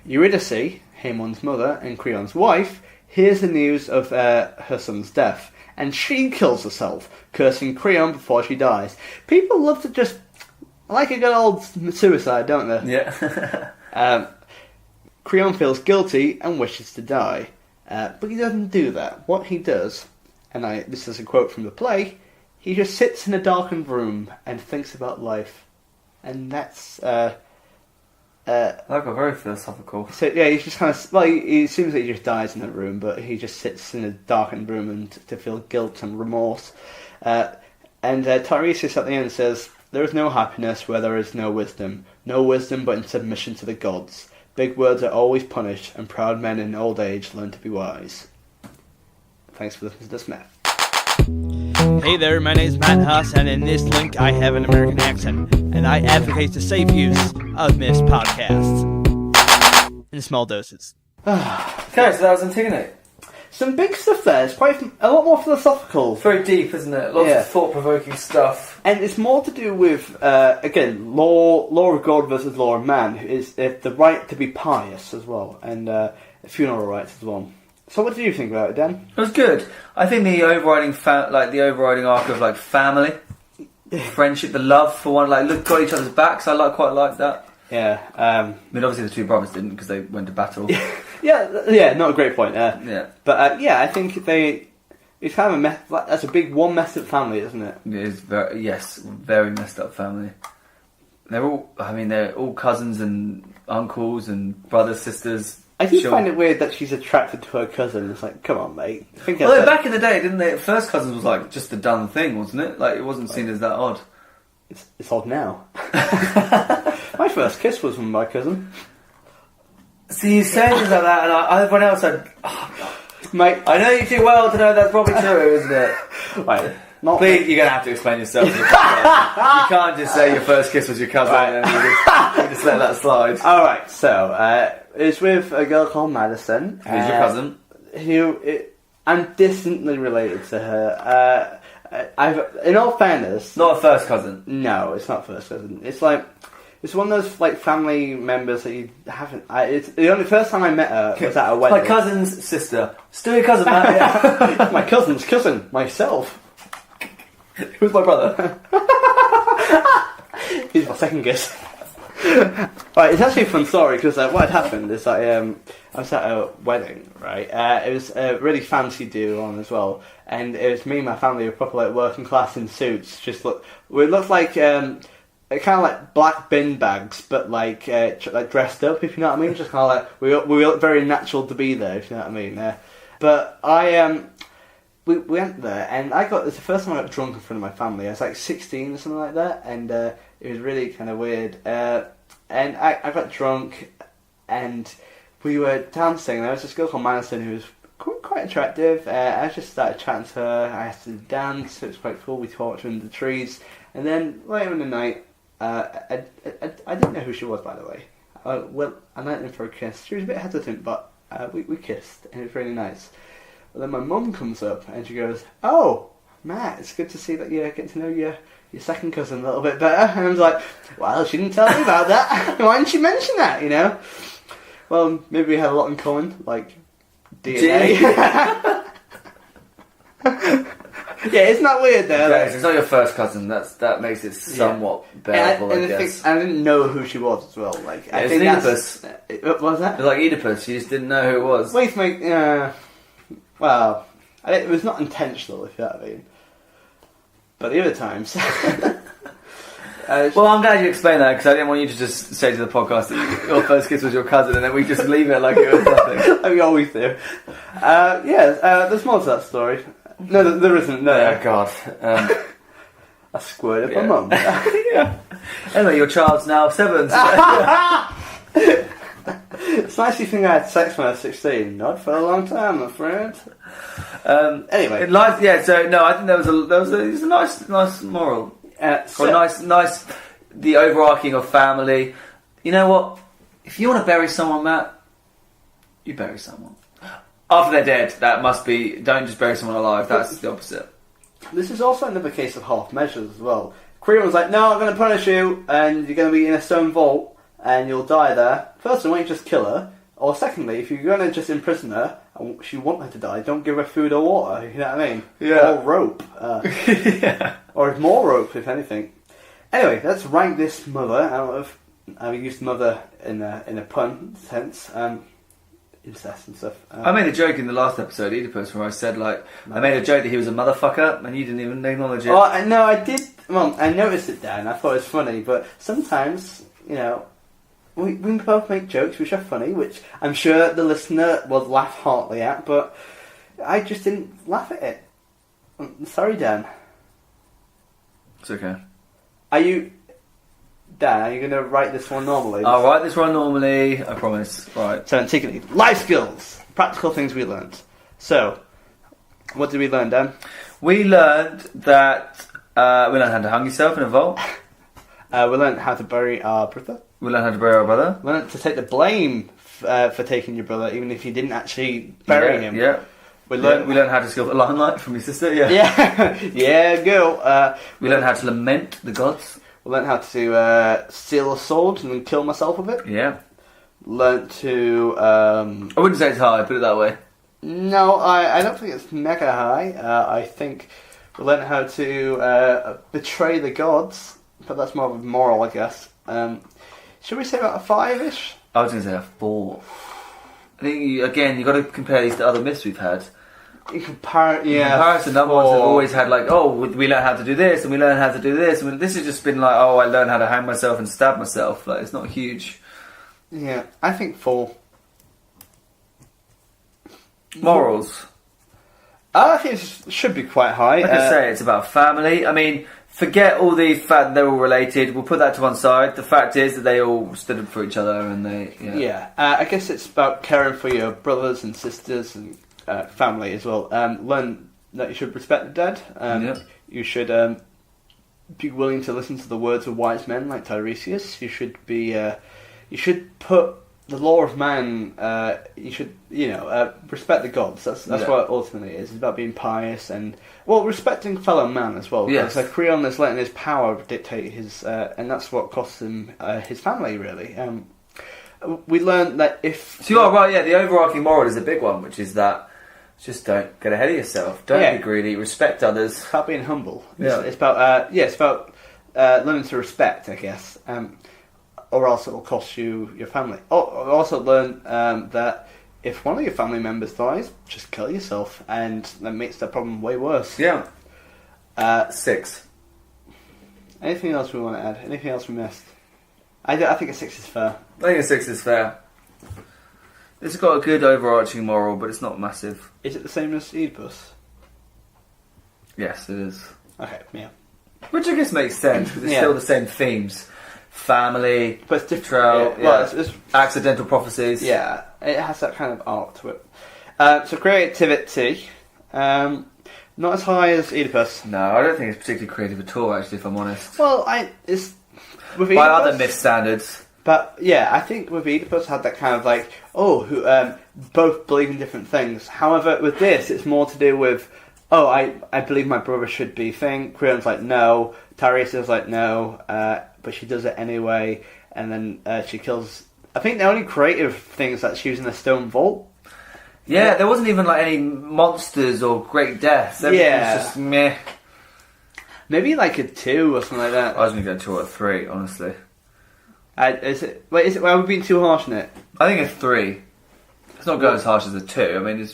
Eurydice, Haemon's mother and Creon's wife, hears the news of her son's death. And she kills herself, cursing Creon before she dies. People love to just like a good old suicide, don't they? Yeah. Creon feels guilty and wishes to die, but he doesn't do that. What he does, and this is a quote from the play, he just sits in a darkened room and thinks about life, and that's. That got very philosophical. So yeah, he's just kind of it seems like he just dies in that room, but he just sits in a darkened room and to feel guilt and remorse. And Tiresias at the end says, "There is no happiness where there is no wisdom but in submission to the gods. Big words are always punished, and proud men in old age learn to be wise." Thanks for listening to this myth. Hey there, my name is Matt Huss, and in this link I have an American accent, and I advocate the safe use of missed podcasts. In small doses. Okay, so that was Antigone. Some big stuff there. It's quite a lot more philosophical. It's very deep, isn't it? Lots of thought-provoking stuff. And it's more to do with, again, law of God versus law of man. Is the right to be pious as well, and funeral rights as well. So what do you think about it, Dan? It was good. I think the overriding arc of like family, friendship, the love for one, like got each other's backs. I quite like that. Yeah. I mean, obviously the two brothers didn't because they went to battle. yeah. Not a great point. Yeah. But I think it's kind of that's a big one messed up family, isn't it? It is very messed up family. They're all cousins and uncles and brothers, sisters. I do find it weird that she's attracted to her cousin. It's like, come on, mate. Although back in the day, didn't they? First cousins was like just a done thing, wasn't it? Like it wasn't seen as that odd. It's odd now. My first kiss was from my cousin. See, you say things like that, and everyone else said, mate, I know you too well to know that's probably true, isn't it? Right. Please, you're going to have to explain yourself. You can't just say your first kiss was your cousin and you just let that slide. Alright, so, it's with a girl called Madison. Who's your cousin? I'm distantly related to her. In all fairness... Not a first cousin? No, it's not first cousin. It's like... It's one of those like family members that you haven't... it's the only first time I met her was at a wedding. My cousin's sister. Still your cousin, man. Yeah. My cousin's cousin. Myself. Who's my brother? He's my second guess. Right, it's actually a fun story because what had happened is that I was at a wedding, right? It was a really fancy do on as well, and it was me and my family were proper like working class in suits. We looked like kind of like black bin bags, but like dressed up, if you know what I mean. Just kind of like we look very natural to be there, if you know what I mean. But we went there, and it's the first time I got drunk in front of my family. I was like 16 or something like that, and it was really kind of weird. And I got drunk, and we were dancing, and there was this girl called Madison who was quite attractive. I just started chatting to her. I asked her to dance. It was quite cool. We talked under the trees, and then later in the night, I didn't know who she was, by the way. Well, I went in for a kiss. She was a bit hesitant, but we kissed, and it was really nice. But then my mum comes up and she goes, "Oh, Matt, it's good to see that you're getting to know your second cousin a little bit better." And I was like, "Well, she didn't tell me about that. Why didn't she mention that, you know?" Well, maybe we had a lot in common, like DNA. Yeah, isn't that weird though? Okay, so it's not your first cousin. That makes it somewhat bearable, I guess. I didn't know who she was as well. Like, I think Oedipus. What was that? It was like Oedipus. You just didn't know who it was. Wait, well, it was not intentional, if you know what I mean. But the other times... well, I'm glad you explained that, because I didn't want you to just say to the podcast that your first kiss was your cousin and then we just leave it like it was nothing. Like we always do. There's more to that story. No, there isn't. No. Oh, God. I squirted my mum. Yeah. Anyway, your child's now 7. It's nice you think I had sex when I was 16. Not for a long time, my friend. Anyway, in life, So no, I think it was a nice moral. Nice. The overarching of family. You know what? If you want to bury someone, Matt, you bury someone. After they're dead, that must be. Don't just bury someone alive. That's the opposite. This is also another case of half measures as well. Korea was like, "No, I'm going to punish you, and you're going to be in a stone vault, and you'll die there." First, why don't you just kill her? Or secondly, if you're going to just imprison her, and you want her to die, don't give her food or water. You know what I mean? Yeah. Or rope. Yeah. Or more rope, if anything. Anyway, let's rank this mother out of. I used mother in a pun sense. Incest and stuff. I made a joke in the last episode, Oedipus, where I said, I made a joke that he was a motherfucker, and you didn't even acknowledge it. Oh, no, I did. Well, I noticed it, Dan. I thought it was funny, but sometimes, you know, we both make jokes which are funny, which I'm sure the listener will laugh heartily at, but I just didn't laugh at it. I'm sorry, Dan. It's okay. Dan, are you going to write this one normally? I'll write this one normally, I promise. Right. So, Antigone, life skills, practical things we learned. So, what did we learn, Dan? We learned that we learned how to hang yourself in a vault. We learned how to bury our brother. We learned how to bury our brother. We learned to take the blame for taking your brother, even if you didn't actually bury him. Yeah. We learned how to steal the limelight from your sister. Yeah. Yeah, girl. We learned how to lament the gods. We learned how to steal a sword and then kill myself with it. Yeah. Learned to. I wouldn't say it's hard. Put it that way. No, I don't think it's mega high. I think we learned how to betray the gods, but that's more of a moral, I guess. Should we say about a 5-ish? I was going to say a 4. I think you've got to compare these to other myths we've had. In comparison, other ones have always had like, oh, we learn how to do this, and we learn how to do this. And this has just been like, oh, I learned how to hang myself and stab myself. Like, it's not huge. Yeah, I think 4. Morals. I think it should be quite high. Like I say, it's about family. I mean, forget all the fact that they're all related. We'll put that to one side. The fact is that they all stood up for each other, and they. Yeah. I guess it's about caring for your brothers and sisters and family as well. Learn that you should respect the dead. You should be willing to listen to the words of wise men like Tiresias. You should be. You should put the law of man. You should, respect the gods. That's what it ultimately is. It's about being pious and respecting fellow man as well. Yes. Because Creon is letting his power dictate his, and that's what costs him his family really. We learned that if so, you are right. Yeah, the overarching moral is a big one, which is that just don't get ahead of yourself. Don't be greedy. Respect others. It's about being humble. Yeah. It's about learning to respect, I guess. Or else it will cost you your family. Also learn that if one of your family members dies, just kill yourself, and that makes the problem way worse. Yeah. 6. Anything else we want to add? Anything else we missed? I think a 6 is fair. I think a 6 is fair. It's got a good overarching moral, but it's not massive. Is it the same as Oedipus? Yes, it is. Okay, yeah. Which I guess makes sense, because it's still the same themes. Family, but it's betrayal, it's accidental prophecies. Yeah, it has that kind of arc to it. So creativity, not as high as Oedipus. No, I don't think it's particularly creative at all, actually, if I'm honest. Well, it's with by Oedipus, other myth standards. But yeah, I think with Oedipus had that kind of like, who both believe in different things. However, with this, it's more to do with, I believe my brother should be thing. Creon's like, no. Tiresias is like, no. But she does it anyway, and then she kills. I think the only creative thing is that she was in a stone vault. Yeah, there wasn't even like any monsters or great deaths. Everything was just meh. Maybe like a 2 or something like that. I was going to go 2 or 3, honestly. Is it? Are we being too harsh on it? I think a 3. It's not going as harsh as a 2. I mean,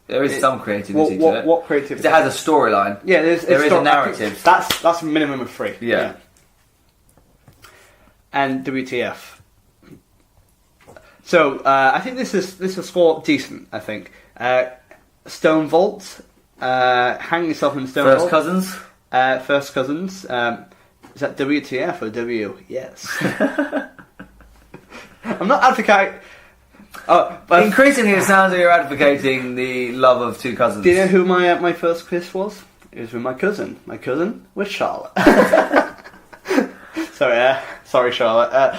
there is some creativity to it. What creativity? It has a storyline. Yeah, there is a narrative. That's a minimum of 3. Yeah. And WTF. So I think this is score decent. I think stone vault, hang yourself in stone vault. First cousins. Is that WTF or W? Yes. I'm not advocating. But increasingly, it sounds like you're advocating the love of 2 cousins. Do you know who my first kiss was? It was with my cousin. My cousin was Charlotte. Sorry, Charlotte.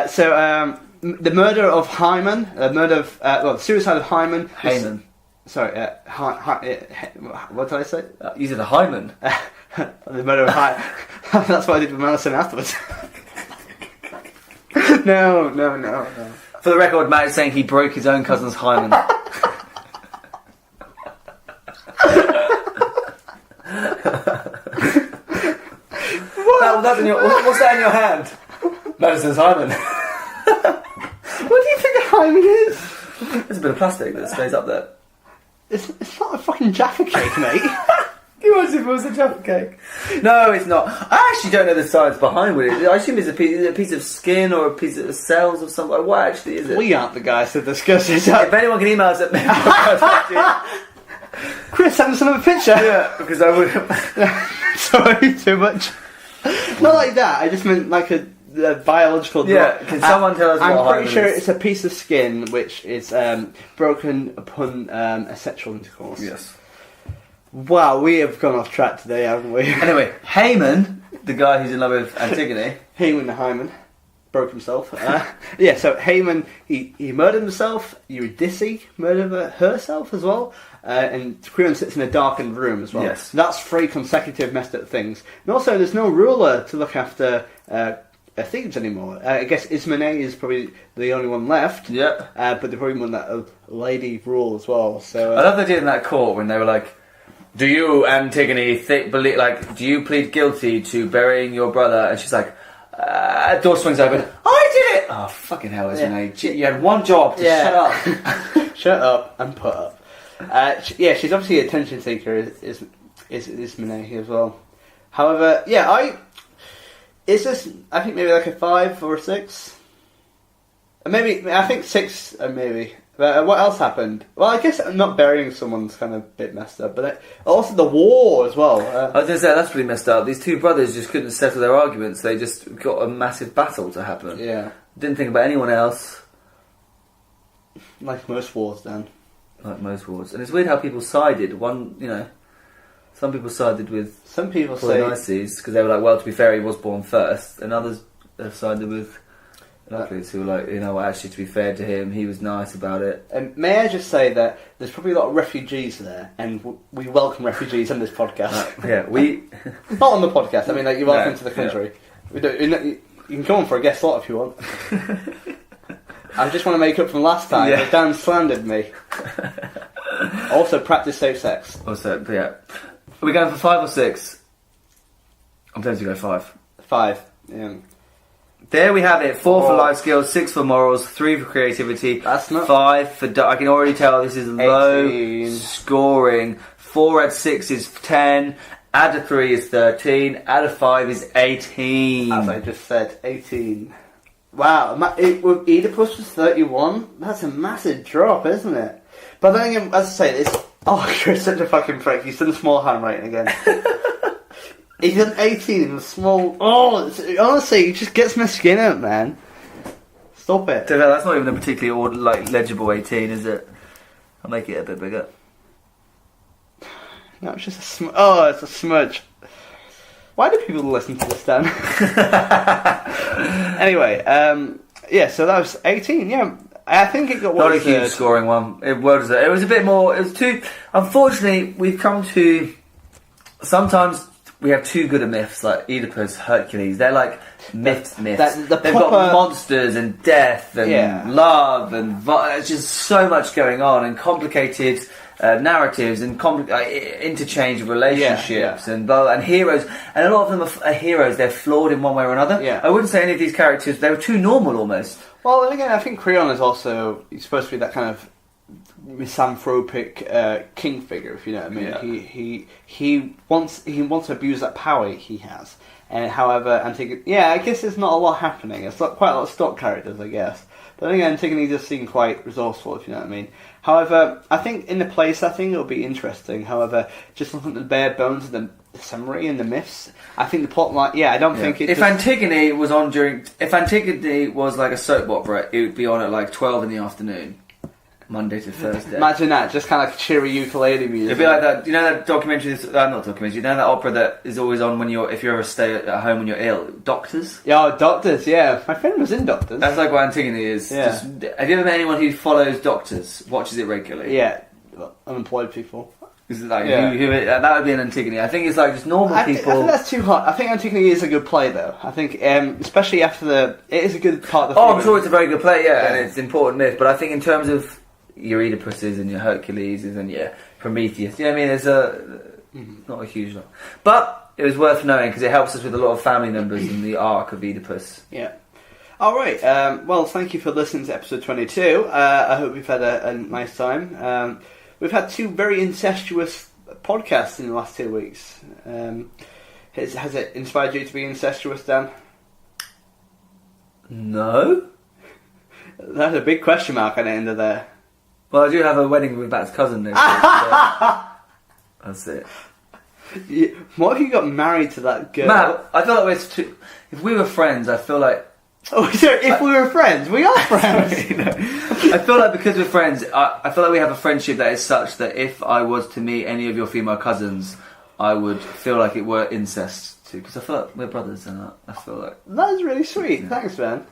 So the murder of Hymen, the suicide of Hymen. Haman. Sorry, what did I say? You said a Hymen. The murder of Hymen. That's what I did with Madison afterwards. No. For the record, Matt is saying he broke his own cousin's hymen. What's that in your hand? Madison's hymen. What do you think a hymen is? It's a bit of plastic that stays up there. It's not a fucking Jaffa cake, mate. You was if it was a Jaffa cake. No, it's not. I actually don't know the science behind it. I assume it's a piece of skin or a piece of cells or something. What actually is it? We aren't the guys to discuss it. If anyone can email us at me, Chris, send us another picture. Yeah, because I would. Sorry, too much. Not like that. I just meant like a biological. Yeah. Can someone tell us? I'm pretty sure it's a piece of skin which is broken upon a sexual intercourse. Yes. Wow, we have gone off track today, haven't we? Anyway, Haman, the guy who's in love with Antigone. Haman the Hyman broke himself. Yeah, so Haman, he murdered himself. Eurydice murdered herself as well. And Creon sits in a darkened room as well. Yes. That's 3 consecutive messed up things. And also, there's no ruler to look after Thebes anymore. I guess Ismene is probably the only one left. Yeah. But they probably want that lady rule as well. So I love the idea in that court when they were like, "Do you, Antigone, do you plead guilty to burying your brother?" And she's like, door swings open. I did it! Oh, fucking hell, Ismene. Yeah. You had one job to shut up. Shut up and put up. She's obviously an attention seeker, is Ismene as well. However, I think maybe like a 5 or a 6. I think 6, maybe. But what else happened? Well, I guess not burying someone's kind of a bit messed up, but also the war as well. I was going to say, that's pretty messed up. These 2 brothers just couldn't settle their arguments. They just got a massive battle to happen. Yeah. Didn't think about anyone else. Like most wars, Dan. Like most wars. And it's weird how people sided. Some people sided with Some people say... Polynices because they were like, well, to be fair, he was born first. And others have sided with Heracles who were like, actually, to be fair to him, he was nice about it. And may I just say that there's probably a lot of refugees there, and we welcome refugees on this podcast. Not on the podcast. I mean, like, you're welcome to the country. Yeah. You can come on for a guest slot if you want. I just want to make up from last time. Yeah. Dan slandered me. Also, practice safe sex. Also, yeah. Are we going for 5 or 6? I'm tempted to go 5. 5. Yeah. There we have it. 4 for life skills, 6 for morals, 3 for creativity. That's not 5 for. I can already tell this is 18. Low scoring. 4 add 6 is 10. Add a 3 is 13. Add a 5 is 18. As I just said, 18. Wow, with Oedipus was 31. That's a massive drop, isn't it? But then again, as I say, it's... Oh, you're such a fucking prick. He's done small handwriting again. He's done 18 in the small... Oh, honestly, it just gets my skin out, man. Stop it. That's not even a particularly legible 18, is it? I'll make it a bit bigger. No, it's just a smudge. Oh, it's a smudge. Why do people listen to this, Dan? Anyway, so that was 18, yeah. I think it got not a huge scoring one. It was a bit more. It was too. Unfortunately, we've come to. Sometimes we have too good a myths like Oedipus, Hercules. They're like myths. They've got monsters and death and love and it's just so much going on and complicated narratives and interchange of relationships and heroes. And a lot of them are heroes. They're flawed in one way or another. Yeah. I wouldn't say any of these characters. They were too normal almost. Well, then again, I think Creon is also supposed to be that kind of misanthropic king figure, if you know what I mean. Yeah. He wants to abuse that power he has. And however, Antigone, I guess there's not a lot happening. It's quite a lot of stock characters, I guess. But then again, Antigone does seem quite resourceful, if you know what I mean. However, I think in the play setting it'll be interesting. However, just looking at the bare bones of the summary and the myths, I think the plot line. I don't think it. If Antigone was like a soap opera, it would be on at like 12 in the afternoon, Monday to Thursday. Imagine that, just kind of like cheery ukulele music. It'd be like that. You know that documentary? Not documentary. You know that opera that is always on if you ever stay at home when you're ill. Doctors. Yeah, Doctors. Yeah, my friend was in Doctors. That's like what Antigone is. Yeah. Have you ever met anyone who follows Doctors, watches it regularly? Yeah, unemployed people. Is it like that would be an Antigone. I think it's like just normal people. I think that's too hot. I think Antigone is a good play though. I think, especially after it is a good part of the. I'm sure it's a very good play, and it's an important myth. But I think in terms of your Oedipuses and your Herculeses and your Prometheus, you know what I mean? There's not a huge lot, but it was worth knowing because it helps us with a lot of family members in the arc of Oedipus. Yeah. All right. Well, thank you for listening to episode 22. I hope you've had a nice time. We've had 2 very incestuous podcasts in the last 2 weeks. Has it inspired you to be incestuous, Dan? No. That's a big question mark on the end of there. Well, I do have a wedding with Matt's cousin next week, so that's it. What if you got married to that girl? Matt, I feel like if we were friends, I feel like Oh, so if we were friends, we are friends. I feel like because we're friends, I feel like we have a friendship that is such that if I was to meet any of your female cousins, I would feel like it were incest too. Because I feel like we're brothers, and I feel like That is really sweet. Thanks, man.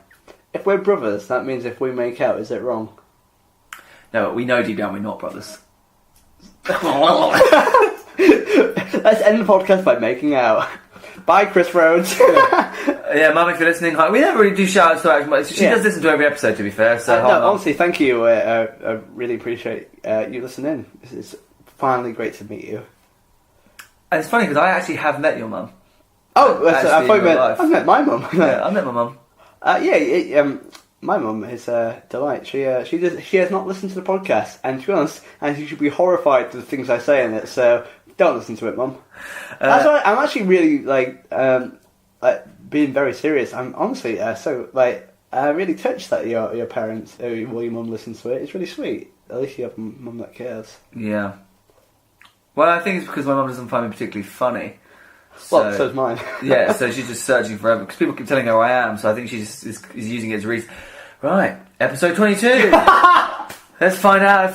If we're brothers, that means if we make out, is it wrong? no, we know deep down we're not brothers. Let's end the podcast by making out. Bye, Chris Rhodes. Yeah, Mum, if you're listening, hi. We never really do shout outs to her. She does listen to every episode, to be fair. So no, honestly, thank you. I really appreciate you listening. It's finally great to meet you. And it's funny because I actually have met your mum. Oh, I thought you meant life. I've met my mum. Yeah, I met my mum. My mum is a delight. She has not listened to the podcast, and to be honest, and she should be horrified to the things I say in it. So don't listen to it, Mum. That's why I'm actually really being very serious. I'm honestly really touched that your parents, your mum listens to it. It's really sweet. At least you have a mum that cares. Yeah. Well, I think it's because my mum doesn't find me particularly funny. So, Well, so's mine. Yeah, so she's just searching forever because people keep telling her who I am. So I think she just is using it as a reason. Right, episode 22. Let's find out.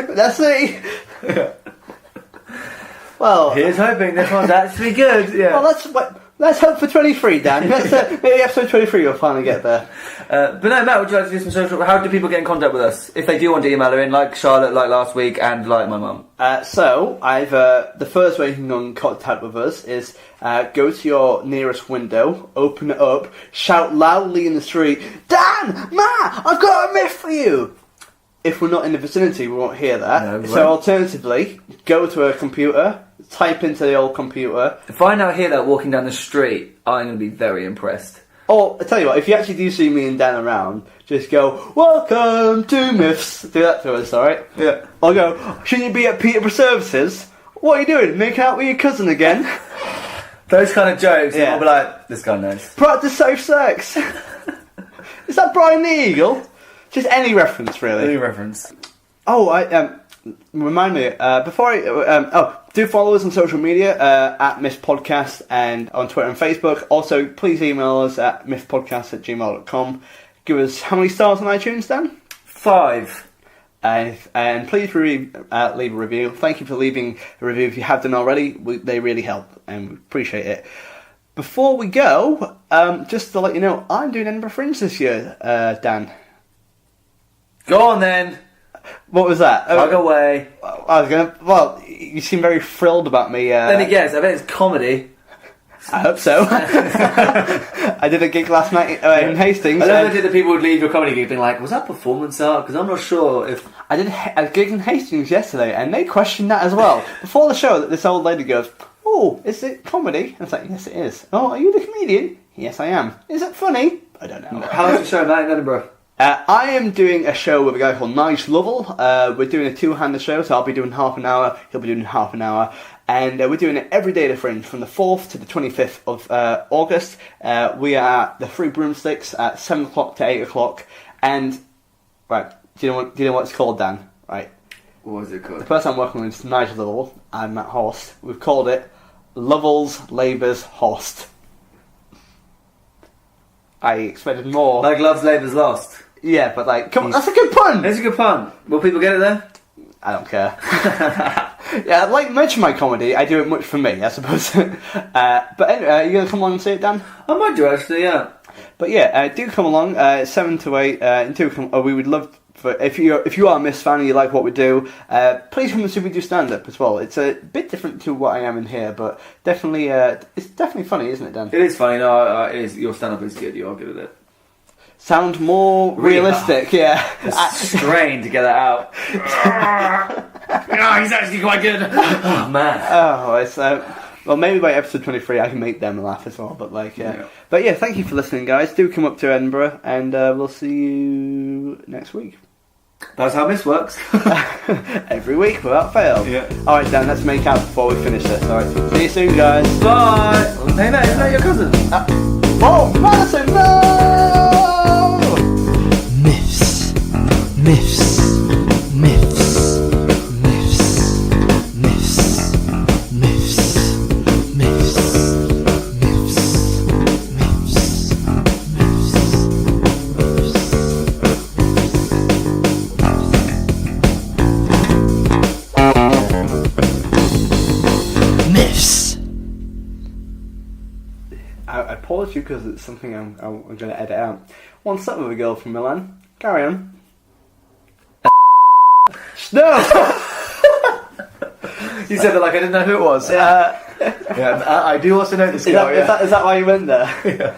Let's see. Well, Here's hoping this one's actually good. Yeah. well, let's hope for 23, Dan. Maybe episode 23 you'll finally get there. But no, Matt, would you like to do some social? How do people get in contact with us if they do want to email her in, like Charlotte, like last week, and like my mum? So I've the first way you can get in contact with us is go to your nearest window, open it up, shout loudly in the street, "Dan, Ma, I've got a myth for you." If we're not in the vicinity, we won't hear that. No, we so won't. alternatively, go to a computer, type into the old computer. If I now hear that walking down the street, I'm going to be very impressed. Or, I tell you what, if you actually do see me and Dan around, just go, "Welcome to Myths." Do that to us, alright? Yeah. I'll go, "Shouldn't you be at Peterborough Services? What are you doing? Making out with your cousin again?" Those kind of jokes, Yeah. I'll be like, this guy knows. Practice safe sex. Is that Brian the Eagle? Just any reference, really. Any reference. Oh, remind me, before do follow us on social media, at Myth Podcast and on Twitter and Facebook. Also, please email us at mythpodcast@gmail.com. Give us how many stars on iTunes, Dan? 5. And please leave a review. Thank you for leaving a review if you have done already. They really help and we appreciate it. Before we go, just to let you know, I'm doing Edinburgh Fringe this year, Dan. Go on then. What was that? Plug away. I was gonna. Well, you seem very thrilled about me. Then again, I bet it's comedy. I hope so. I did a gig last night in Hastings. I love that the people would leave your comedy gig being like, was that performance art? Because I'm not sure if... I did a gig in Hastings yesterday, and they questioned that as well. Before the show, this old lady goes, "Oh, is it comedy?" I was like, "Yes, it is." "Oh, are you the comedian?" "Yes, I am." "Is it funny?" "I don't know." How long's the show, Matt, in Edinburgh? I am doing a show with a guy called Nigel Lovell. We're doing a two-hander show, so I'll be doing half an hour, he'll be doing half an hour. And we're doing it every day at the Fringe, from the 4th to the 25th of August. We are at the Three Broomsticks at 7 o'clock to 8 o'clock. And, right, do you know what it's called, Dan? Right. What is it called? The person I'm working with is Nigel Lovell. I'm Matt Horst. We've called it Lovell's Labour's Horst. I expected more. Like Love's Labour's Lost. Yeah, but come on, that's a good pun! That's a good pun. Will people get it there? I don't care. Yeah, like much of my comedy, I do it much for me, I suppose. But anyway, are you going to come along and see it, Dan? I might do, actually, yeah. But yeah, do come along, 7 to 8, and we would love, if you are a Miss fan and you like what we do, please come and see if we do stand-up as well. It's a bit different to what I am in here, but definitely, it's definitely funny, isn't it, Dan? It is funny, no, it is, your stand-up is good, you are good at it. Sound more realistic, yeah. Strain to get that out. He's actually quite good. Oh, man. Oh, it's well, maybe by episode 23 I can make them laugh as well. But Yeah. But yeah, thank you for listening, guys. Do come up to Edinburgh, and we'll see you next week. That's how this works. Every week without fail. Yeah. All right, Dan. Let's make out before we finish this. All right. See you soon, guys. Bye. Hey, Matt, isn't that your cousin? Oh, Madison, no! Myths, myths, myths, myths, myths, myths, myths, myths, myths, myths. to because it's something I'm going to edit out. Once up with a girl from Milan. Carry on. No! You said it like I didn't know who it was. Yeah, I do also know this guy. Is that why you went there? Yeah.